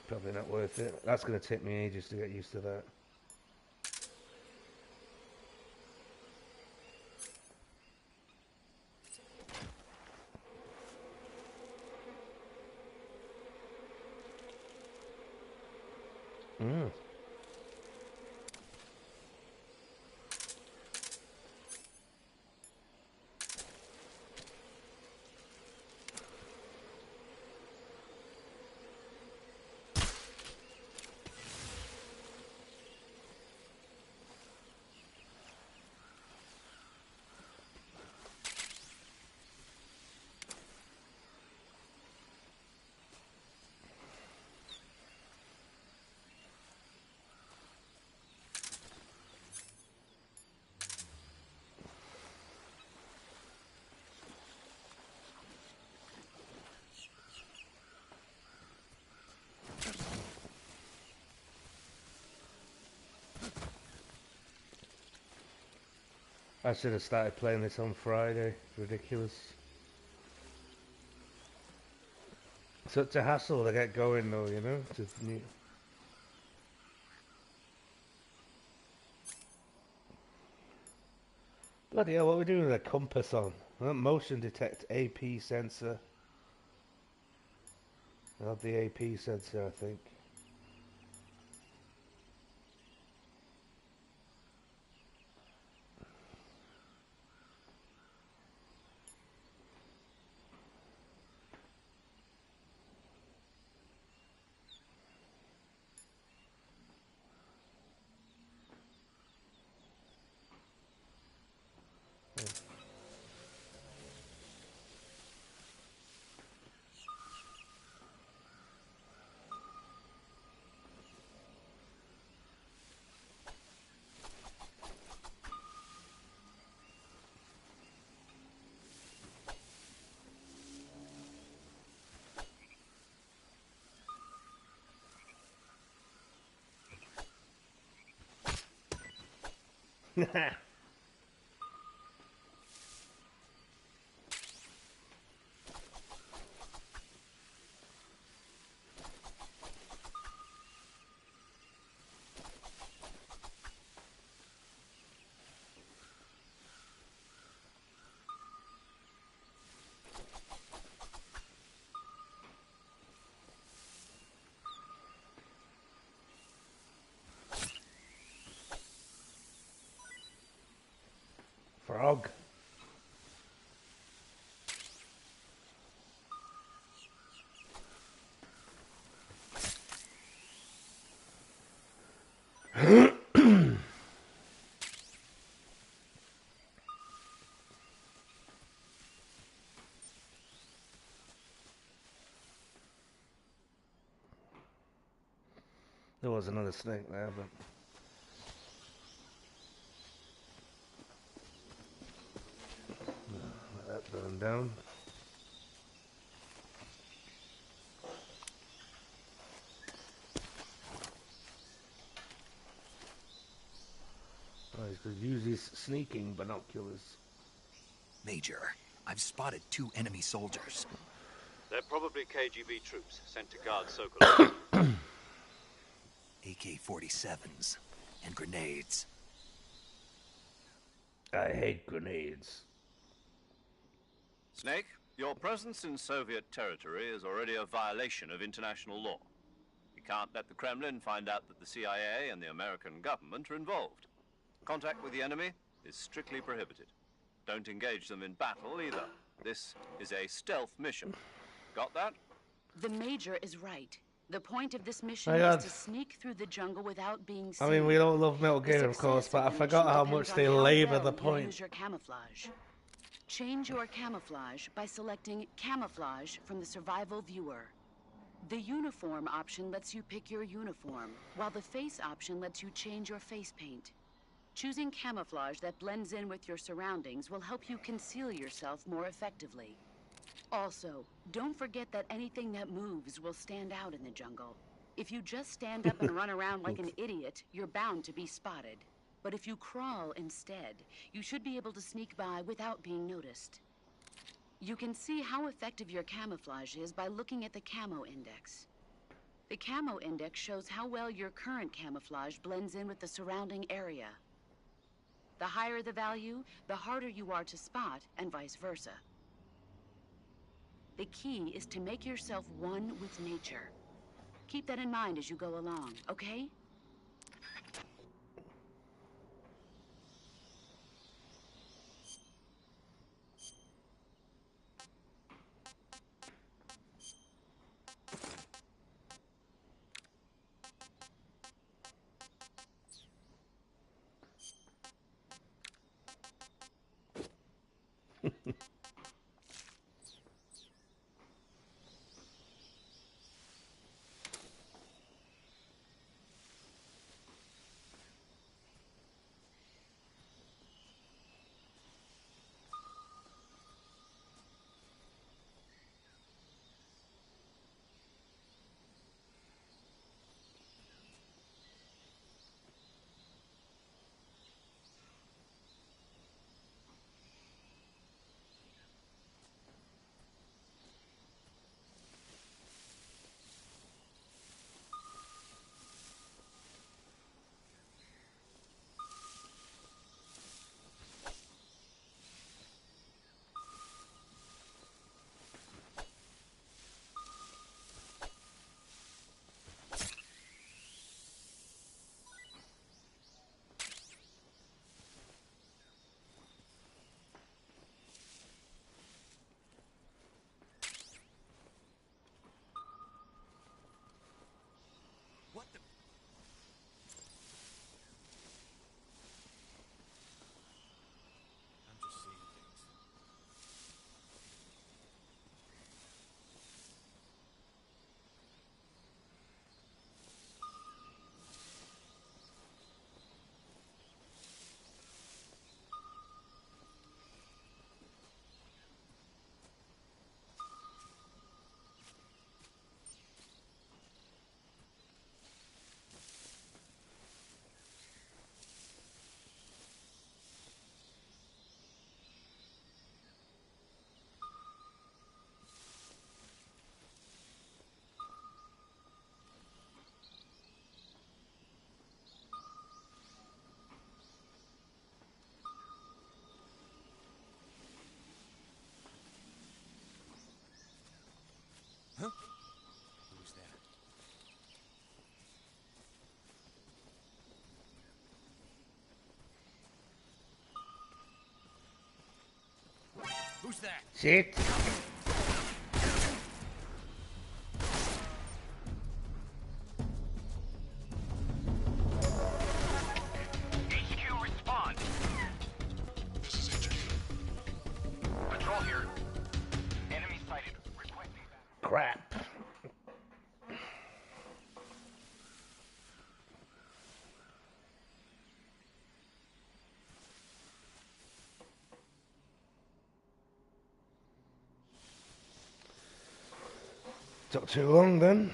Probably not worth it. That's going to take me ages to get used to that. Mm. I should have started playing this on Friday. Ridiculous. Such a hassle to get going though, you know? Bloody hell, what are we doing with a compass on? Motion detect AP sensor. I have the AP sensor, I think. Frog. There was another snake there, but let that burn down. Oh, he's got his sneaking binoculars. Major, I've spotted 2 enemy soldiers. They're probably KGB troops sent to guard Sokolov. AK-47s and grenades. I hate grenades. Snake, your presence in Soviet territory is already a violation of international law. We can't let the Kremlin find out that the CIA and the American government are involved. Contact with the enemy is strictly prohibited. Don't engage them in battle either. This is a stealth mission. Got that? The Major is right. The point of this mission My God. is to sneak through the jungle without being seen. I mean, we all love Metal The Gear, of course, success but I the forgot mission how depends much on they how labour well the you point. use your camouflage. Change your camouflage by selecting Camouflage from the Survival Viewer. The Uniform option lets you pick your uniform, while the Face option lets you change your face paint. Choosing camouflage that blends in with your surroundings will help you conceal yourself more effectively. Also, don't forget that anything that moves will stand out in the jungle. If you just stand up and run around like an idiot, you're bound to be spotted. But if you crawl instead, you should be able to sneak by without being noticed. You can see how effective your camouflage is by looking at the Camo Index. The Camo Index shows how well your current camouflage blends in with the surrounding area. The higher the value, the harder you are to spot, and vice versa. The key is to make yourself one with nature. Keep that in mind as you go along, okay? What the... I'm just seeing things. Huh? Who's there? Who's that? Shit. HQ, respond. This is HQ. Patrol here. Enemy sighted. Requesting back. Crap. Took too long then.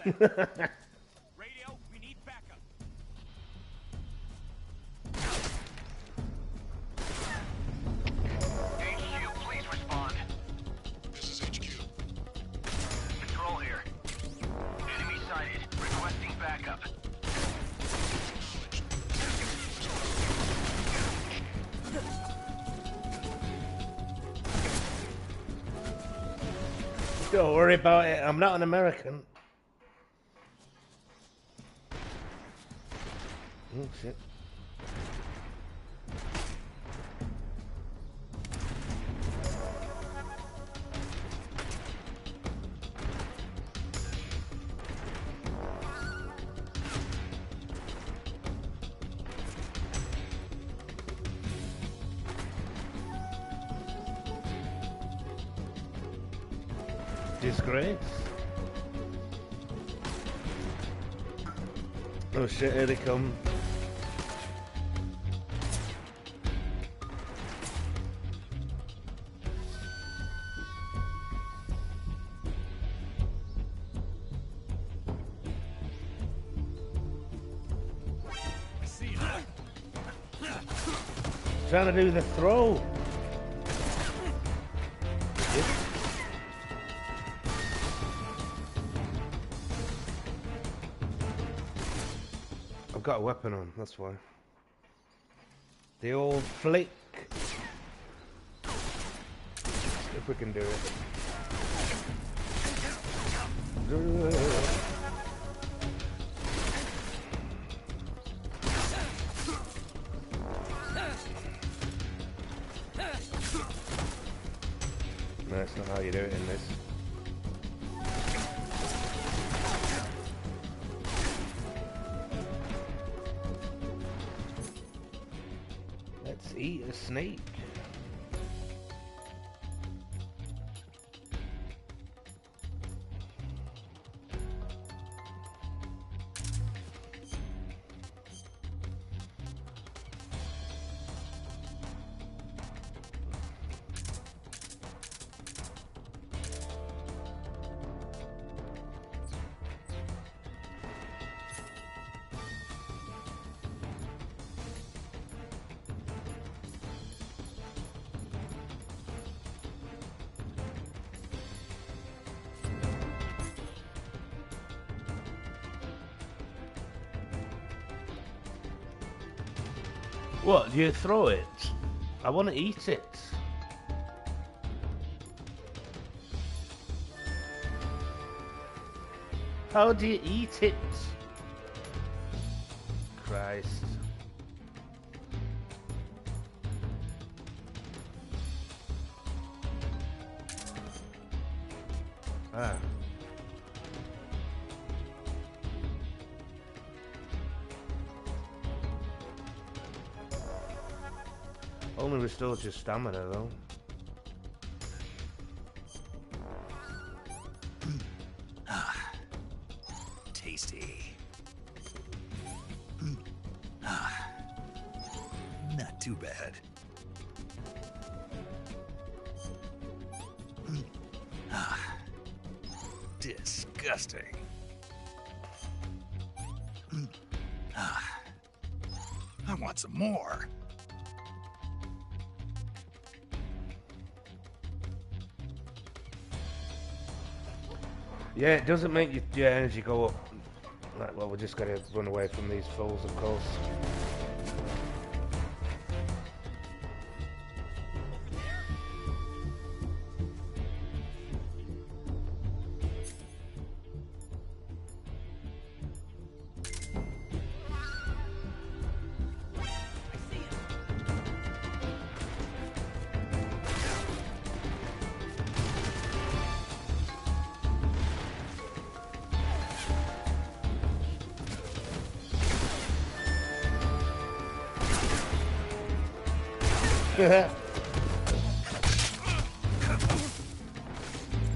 Radio, we need backup. HQ, please respond. This is HQ. Control here. Enemy sighted. Requesting backup. Don't worry about it. I'm not an American. Oh shit. Disgrace. Oh shit, here they come. I see it. Trying to do the throw. I've got a weapon on, that's why. The old flick. If we can do it. No, that's not how you do it in this. Let's eat a snake. What, do you throw it? I want to eat it. How do you eat it? Christ. Ah. Only restores your stamina though. Tasty. Not too bad. Disgusting. I want some more. Yeah, it doesn't make your energy go up. Right, well, we just gotta run away from these fools, of course.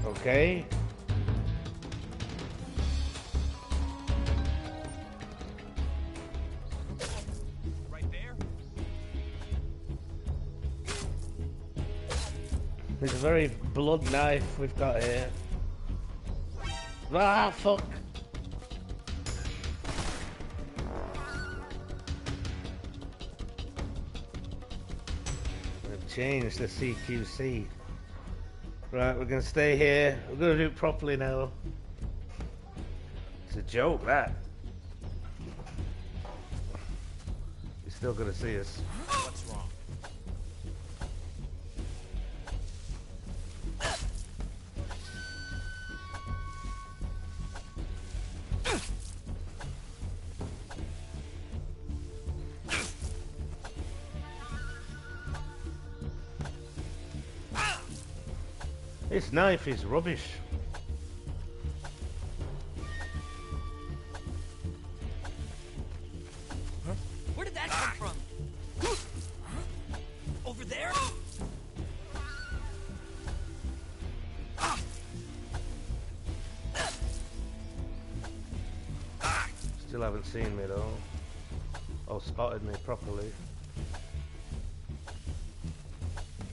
Okay. Right there. There's a very blood knife we've got here. Ah, fuck. change the CQC. Right, we're gonna stay here. We're gonna do it properly now. It's a joke, that. You're still gonna see us. What's wrong? This knife is rubbish. Where did that come from? Over there? Still haven't seen me though. Or spotted me properly.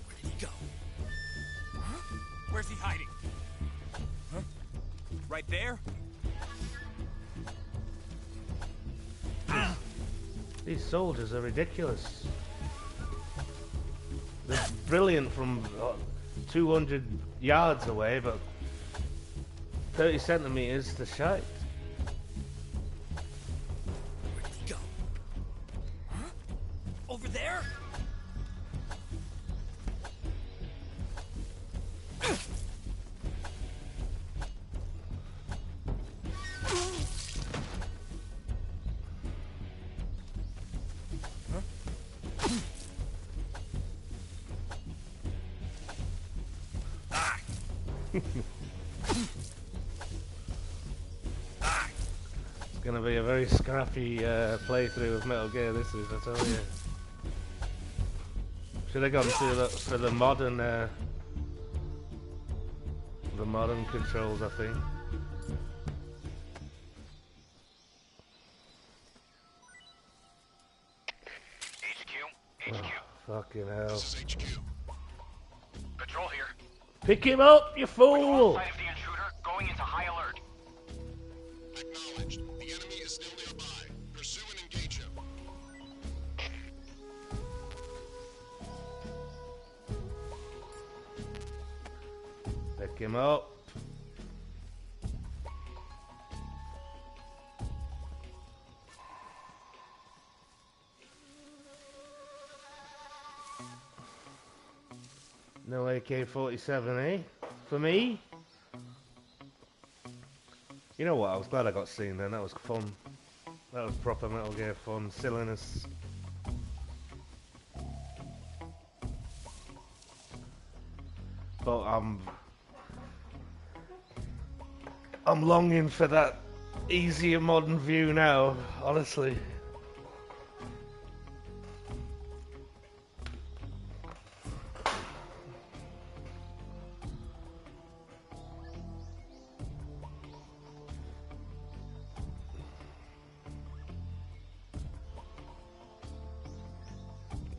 Where did he go? Where's he hiding? Huh? Right there? These soldiers are ridiculous. They're brilliant from 200 yards away, but 30 centimeters to shite. Where did he go? Huh? Over there? It's gonna be a very scrappy playthrough of Metal Gear. This is, I tell you. Should have gone for the modern controls, I think. HQ. Oh, fucking hell! This is HQ. Patrol here. Pick him up, you On fool! site of the intruder, going into high alert. Acknowledged. The enemy is still nearby. Pursue and engage him. Pick him up. No AK-47, eh? For me? You know what? I was glad I got seen then. That was fun. That was proper Metal Gear fun. Silliness. But I'm longing for that easier modern view now, honestly.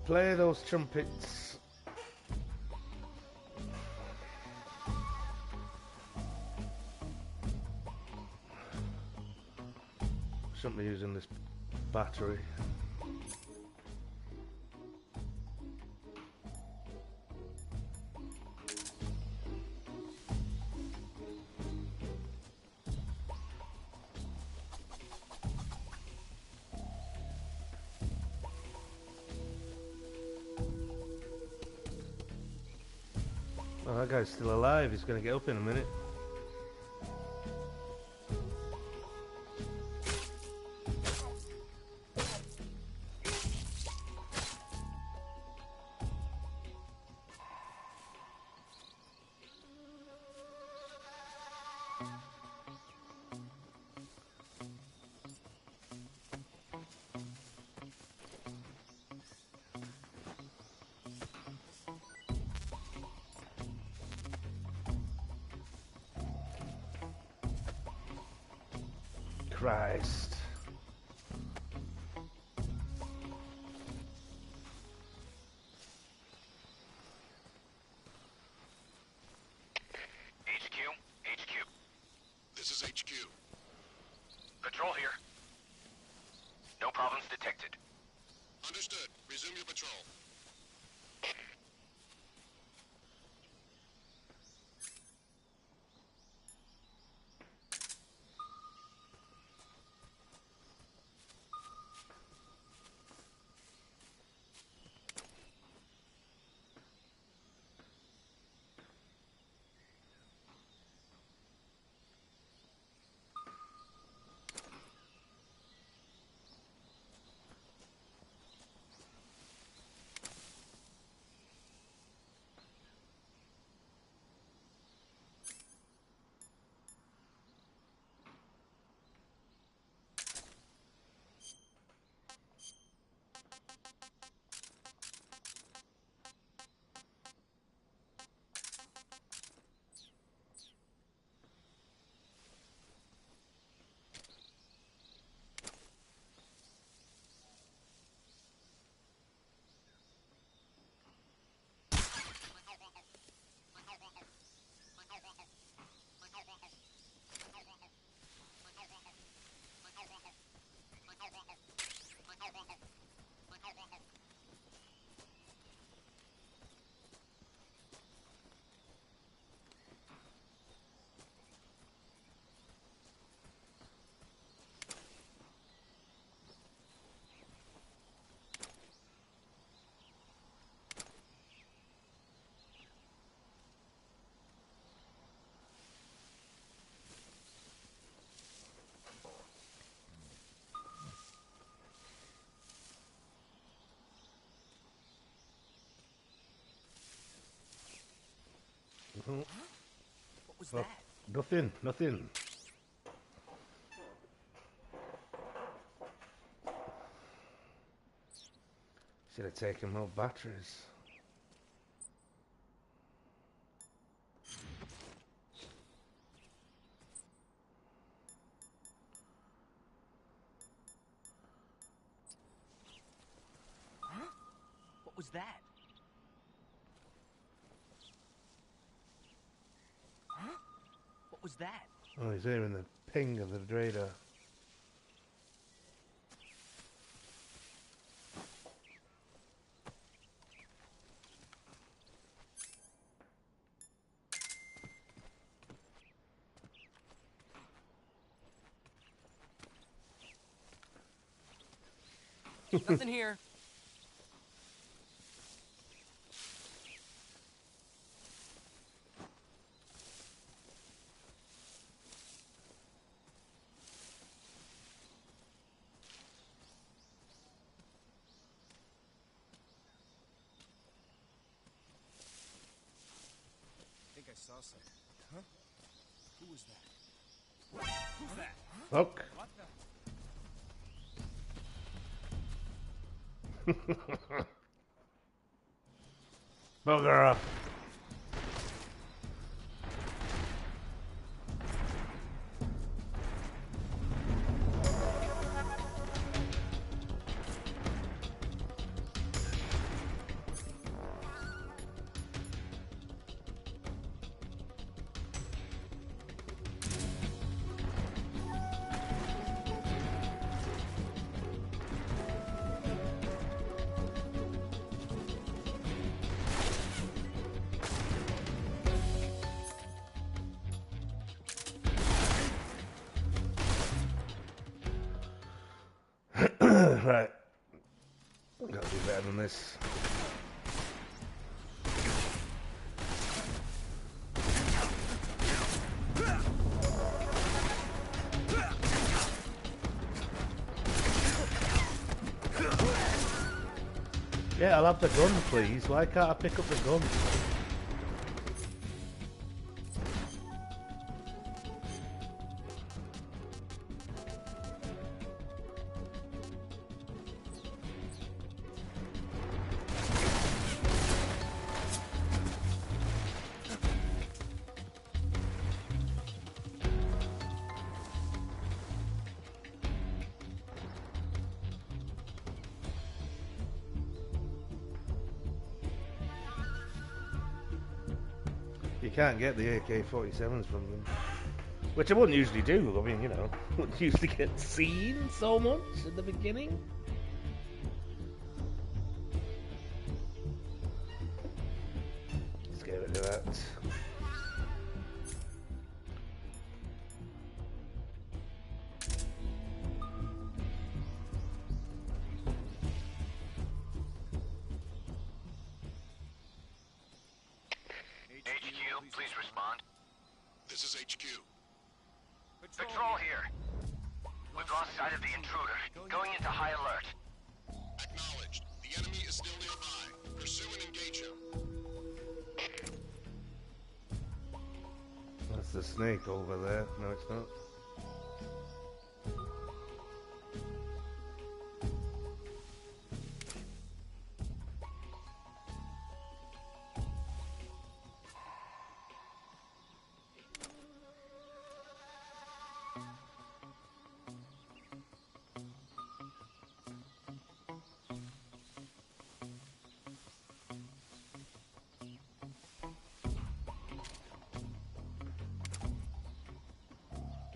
Play those trumpets. Shouldn't be using this battery. Oh, that guy's still alive. He's going to get up in a minute. Christ. HQ. This is HQ. Patrol here. No problems detected. Understood. Resume your patrol. was that? Nothing, nothing. Should have taken more batteries. Huh? What was that? Huh? What was that? Oh, he's hearing the ping of the radar. Nothing here. I think I saw something. Huh? Who was that? Who's that? Look. What the? Bugger off. Right. Gotta do better than this. Yeah, I'll have the gun, please. Why can't I pick up the gun? You can't get the AK-47s from them. Which I wouldn't usually do. I mean, you know, wouldn't usually get seen so much at the beginning. Let's get rid of that. HQ, please respond. This is HQ. Patrol here. We've lost sight of the intruder. Going into high alert. Acknowledged. The enemy is still nearby. Pursue and engage him. That's the snake over there. No, it's not.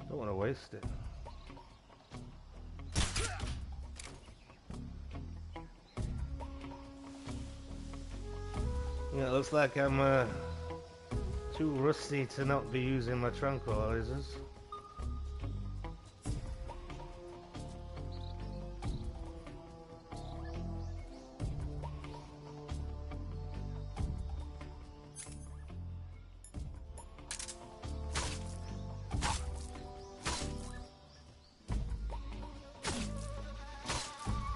Don't want to waste it. Yeah, it looks like I'm too rusty to not be using my tranquilizers.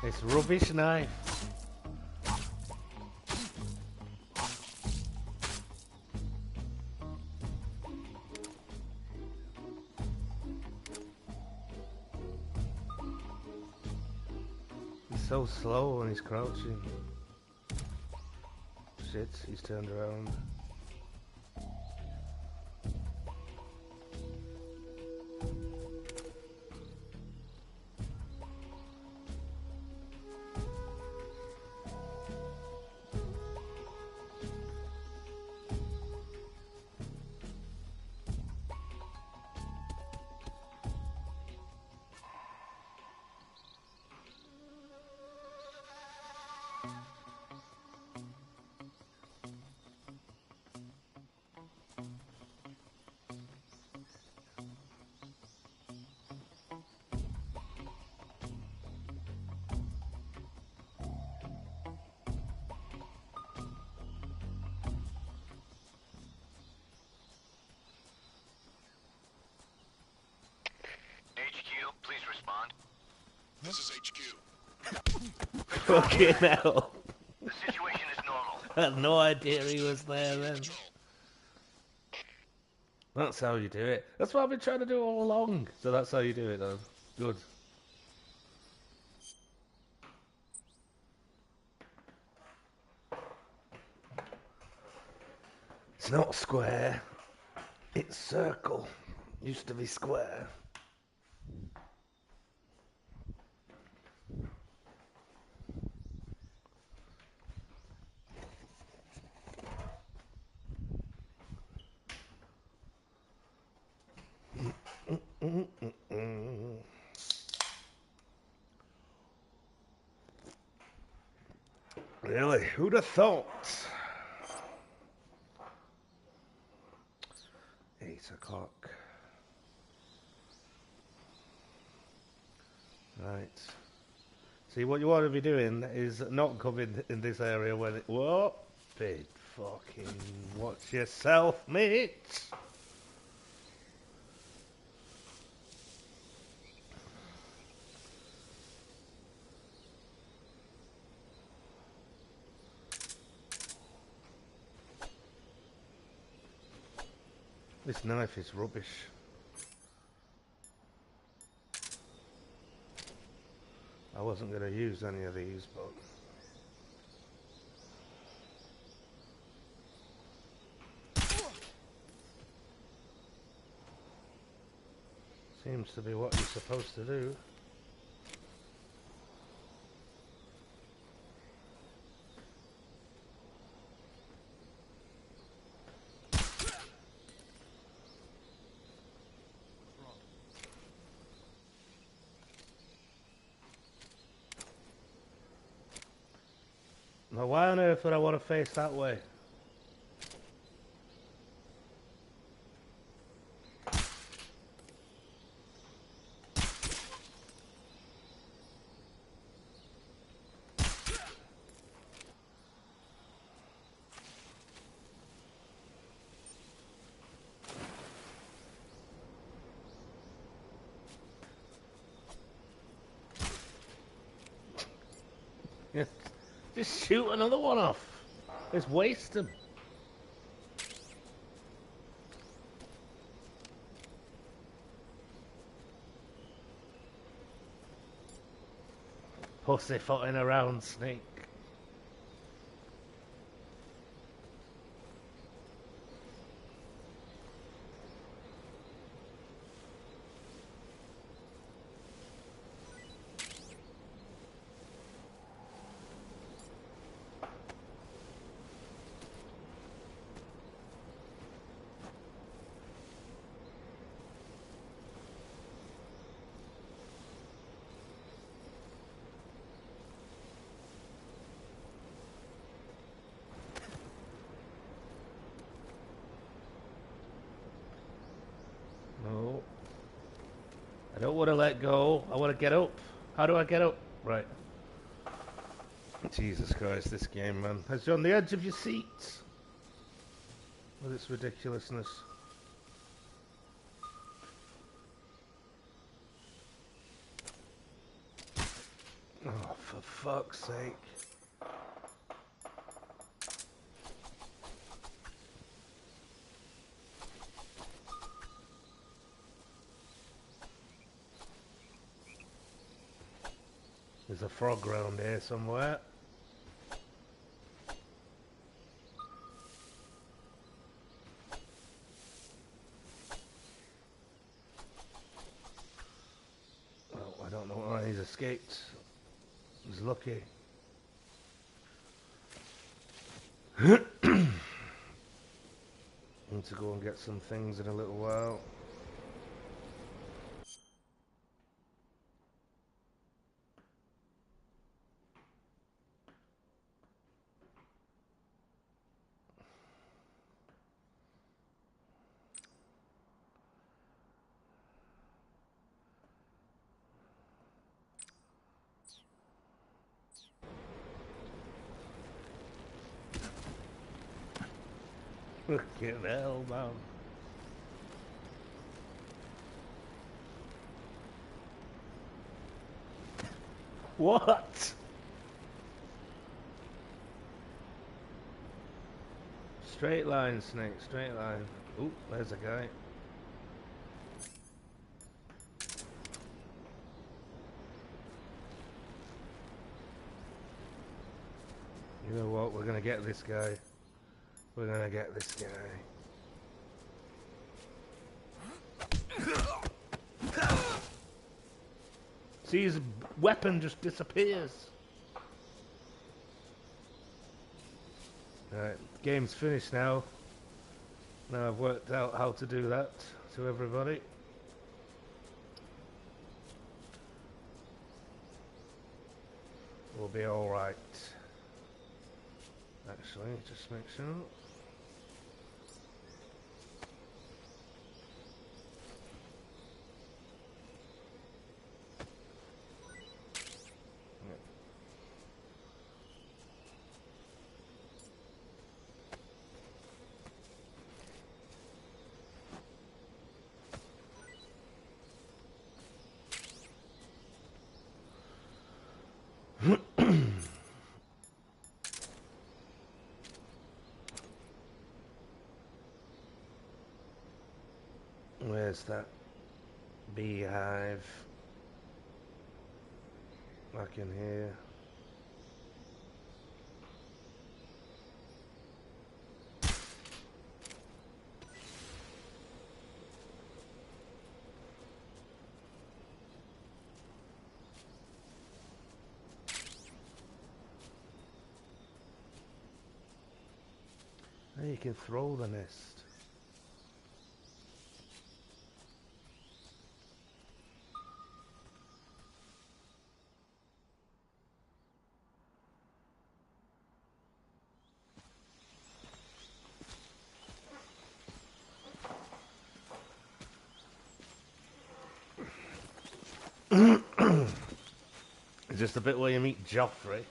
This rubbish knife. so slow when he's crouching. Shit, he's turned around. HQ, please respond. This is HQ. Fucking hell. The situation is normal. I had no idea he was there then. That's how you do it. That's what I've been trying to do all along. So that's how you do it, though. Good. It's not square. It's circle. Used to be square. Really? Who'd have thought? 8 o'clock. Right. See, what you want to be doing is not coming in this area when it... Whoa! Big fucking... Watch yourself, mate! This knife is rubbish. I wasn't going to use any of these, but... Seems to be what you're supposed to do. Now, why on earth would I want to face that way? Yeah. Just shoot another one off. Just waste them. Pussyfooting around, Snake. No. I don't want to let go. I want to get up. How do I get up? Right. Jesus Christ, this game, man. Has you on the edge of your seat with its ridiculousness. Oh, for fuck's sake. There's a frog around here somewhere. Oh, I don't know why he's escaped. He's lucky. Need to go and get some things in a little while. Fucking hell, man. What? Straight line, Snake, straight line. Ooh, there's a guy. You know what? We're gonna get this guy. We're gonna get this guy. See, his weapon just disappears. Alright, game's finished now. Now I've worked out how to do that to everybody. We'll be alright. Actually, just make sure. Where's that beehive? Back in here. Now you can throw the nest. It's just a bit where you meet Joffrey.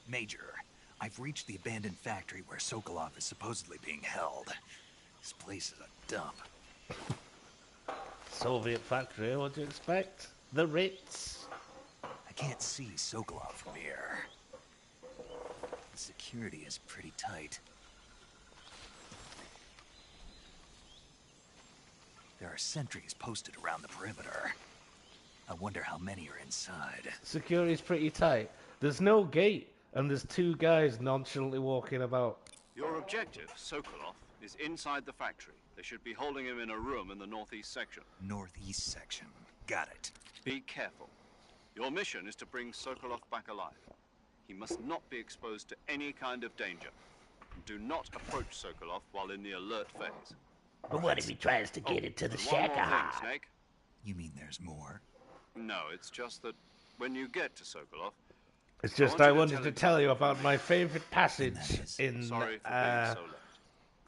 Major, I've reached the abandoned factory where Sokolov is supposedly being held. This place is a dump. Soviet factory, what do you expect? The Ritz. I can't see Sokolov from here. The security is pretty tight. There are sentries posted around the perimeter. I wonder how many are inside. Security's pretty tight. There's no gate, and there's two guys nonchalantly walking about. Your objective, Sokolov, is inside the factory. They should be holding him in a room in the northeast section. Northeast section. Got it. Be careful. Your mission is to bring Sokolov back alive. He must not be exposed to any kind of danger. Do not approach Sokolov while in the alert phase. But what if he tries to get into the and one more Shakaha? thing, Snake. You mean there's more? No, it's just that when you get to Sokolov, It's just I wanted to tell you about my favorite passage in, sorry for being so late.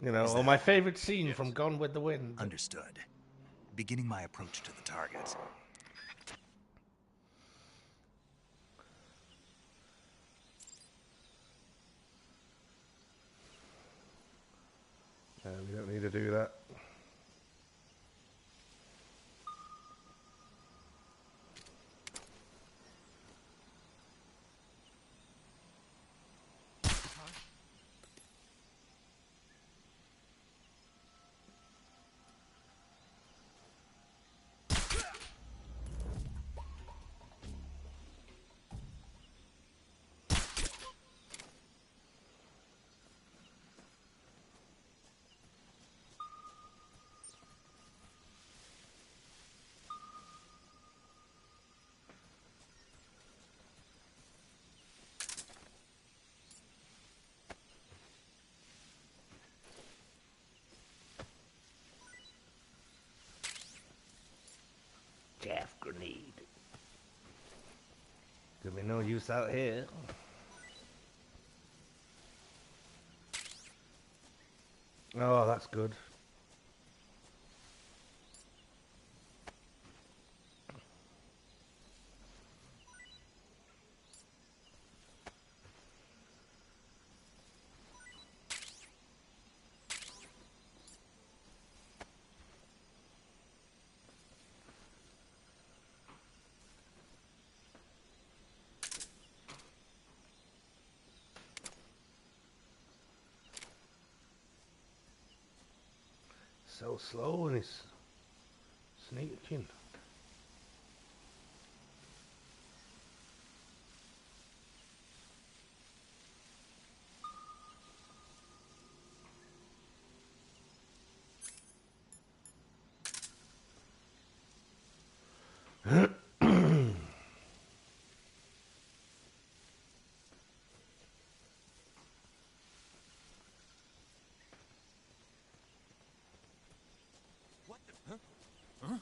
you know, or my favorite scene from Gone with the Wind. Understood. Beginning my approach to the target. We don't need to do that. Chaff grenade. Could be no use out here. Oh, that's good. So slow and he's sneaking. What the? Huh? Huh?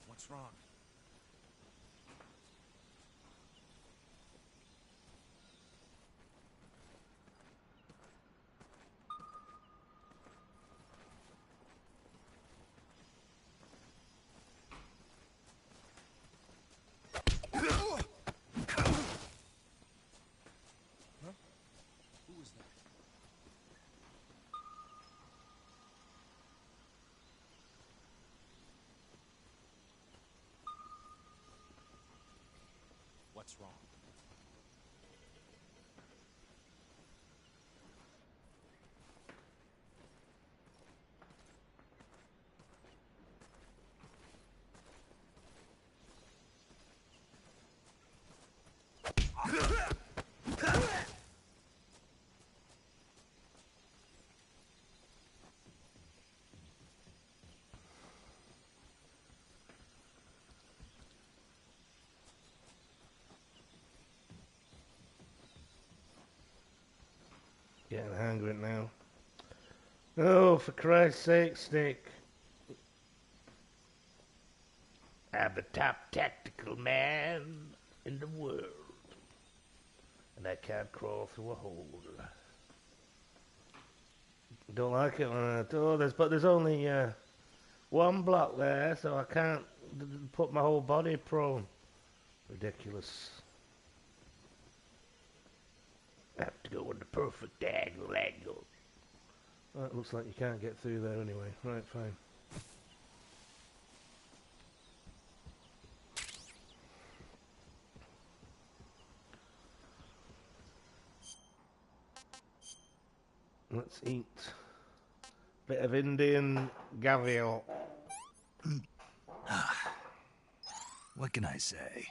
What's wrong? Huh? Who was that? What's wrong? Getting the hang of it now. Oh, for Christ's sake, Snake. I'm the top tactical man in the world. And I can't crawl through a hole. Don't like it when I do this, but there's only one block there, so I can't put my whole body prone. Ridiculous. I have to go in the perfect angle. Well, it looks like you can't get through there anyway. Right, fine. Let's eat. Bit of Indian gavial. What can I say?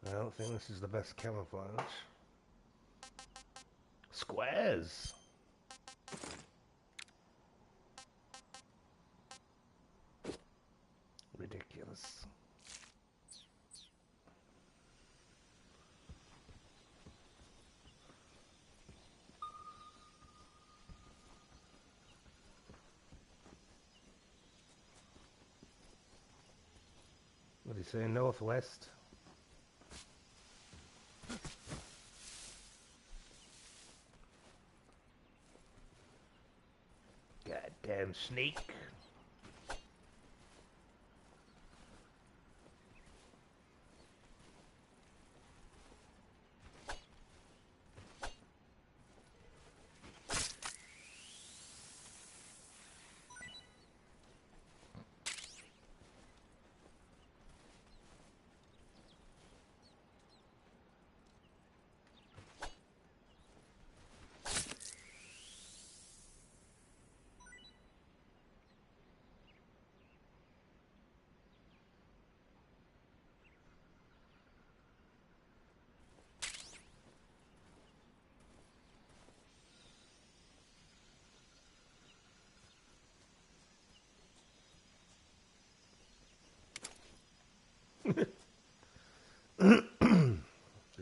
I don't think this is the best camouflage. Squares. Ridiculous. What do you say, northwest? Goddamn snake.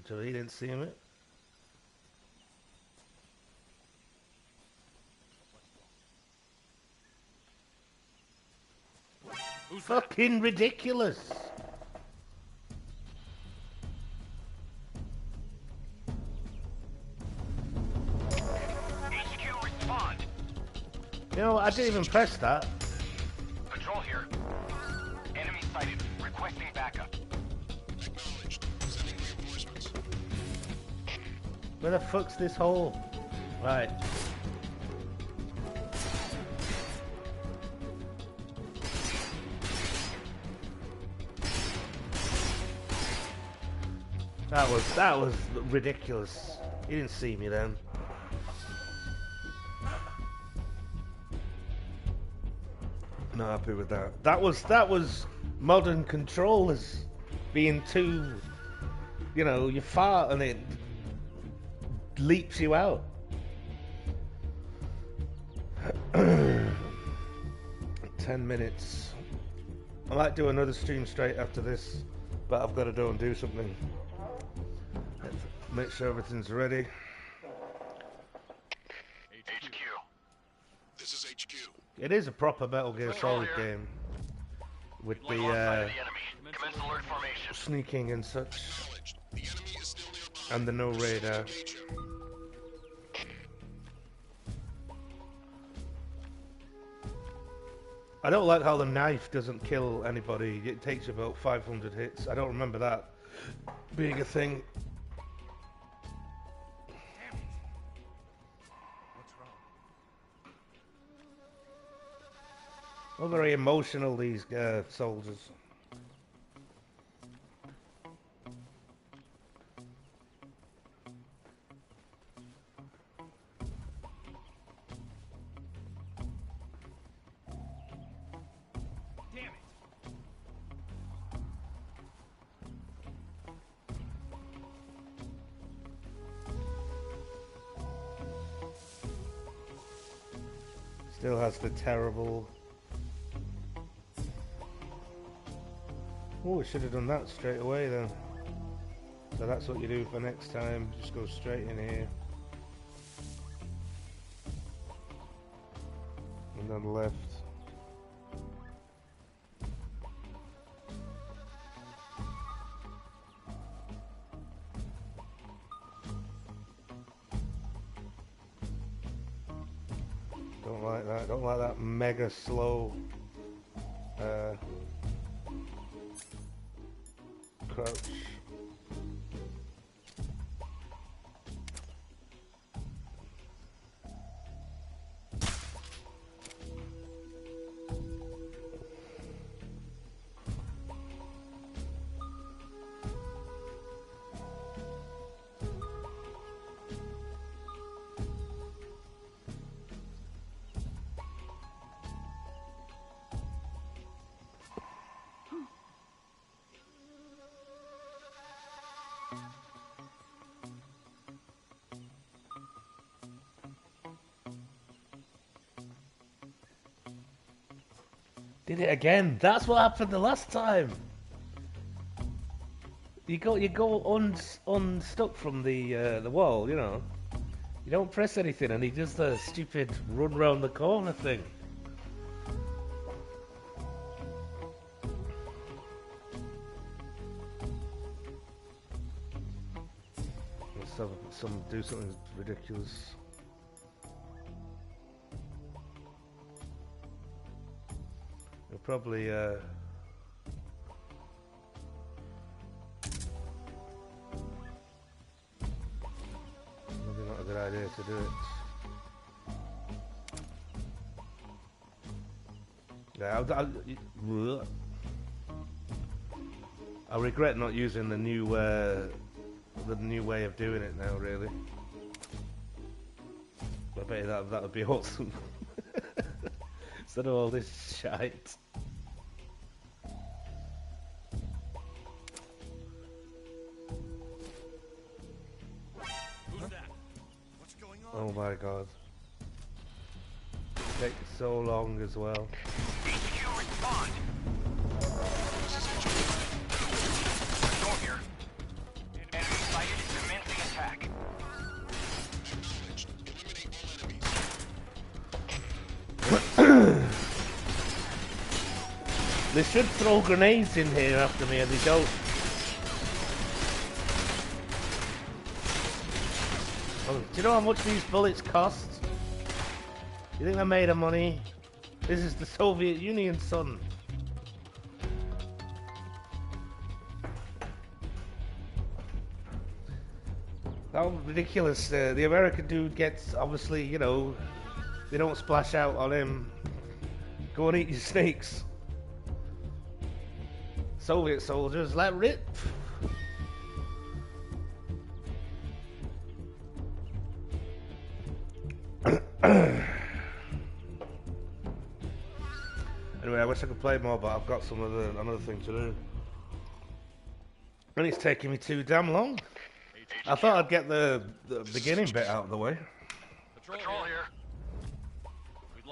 So he didn't see him. Fucking ridiculous. HQ, respond. You know what? I didn't even press that. Patrol here. Enemy sighted. Requesting backup. Acknowledged. Sending reinforcements. Where the fuck's this hole? Right. That was ridiculous. He didn't see me then. Not happy with that. That was modern controllers being too, you know, you fart and it leaps you out. 10 minutes. I might do another stream straight after this, but I've got to go and do something. Make sure everything's ready. HQ. This is HQ. It is a proper Metal Gear Solid game with Lost sight of the the enemy. Commence alert formation. sneaking and such, Acknowledged. The enemy is still nearby. and the no radar. Engage him. I don't like how the knife doesn't kill anybody. It takes about 500 hits. I don't remember that being a thing. Well, very emotional, these soldiers. Damn it! Still has the terrible... Oh, we should have done that straight away then. So that's what you do for next time. Just go straight in here. And then left. Don't like that. Don't like that mega slow crouch. Did it again. That's what happened the last time. You go unstuck from the wall, you know. You don't press anything, and he does the stupid run round the corner thing. Let's have do something ridiculous. We'll probably maybe not a good idea to do it. Yeah, I regret not using the new way of doing it now. Really, I bet that would be awesome. Instead of all this shite. Who's that? What's going on? Oh my god. It takes so long as well. HQ, respond. This is HQ. They should throw grenades in here after me, and they don't. Oh, do you know how much these bullets cost? You think they're made of money? This is the Soviet Union, son. How ridiculous. The American dude gets, obviously, you know, they don't splash out on him. Go and eat your snakes. Soviet soldiers, let rip. Anyway, I wish I could play more, but I've got another thing to do. And it's taking me too damn long. I thought I'd get the beginning bit out of the way. Patrol here.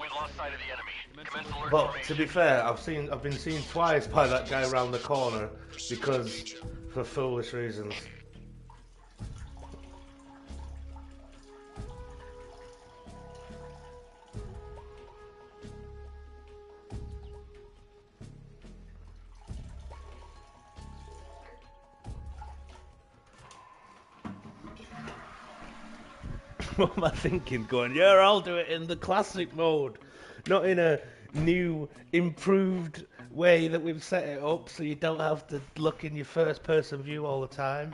We've lost sight of the enemy. Commence alert But formation. to be fair, I've been seen twice by that guy around the corner because for foolish reasons. What am I thinking? Going, yeah, I'll do it in the classic mode, not in a new, improved way that we've set it up so you don't have to look in your first person view all the time.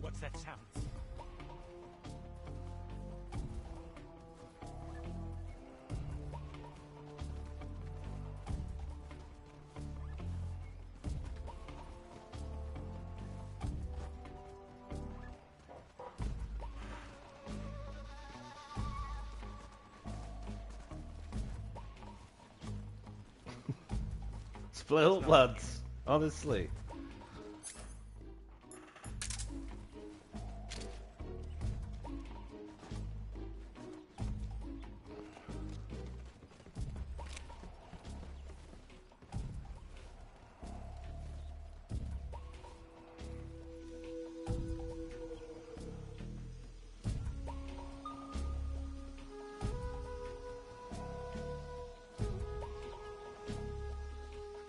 What's that sound? Split up, lads. Honestly.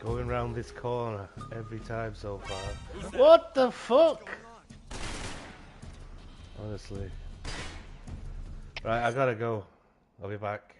Going round this corner every time so far. What the fuck? Honestly. Right, I gotta go. I'll be back.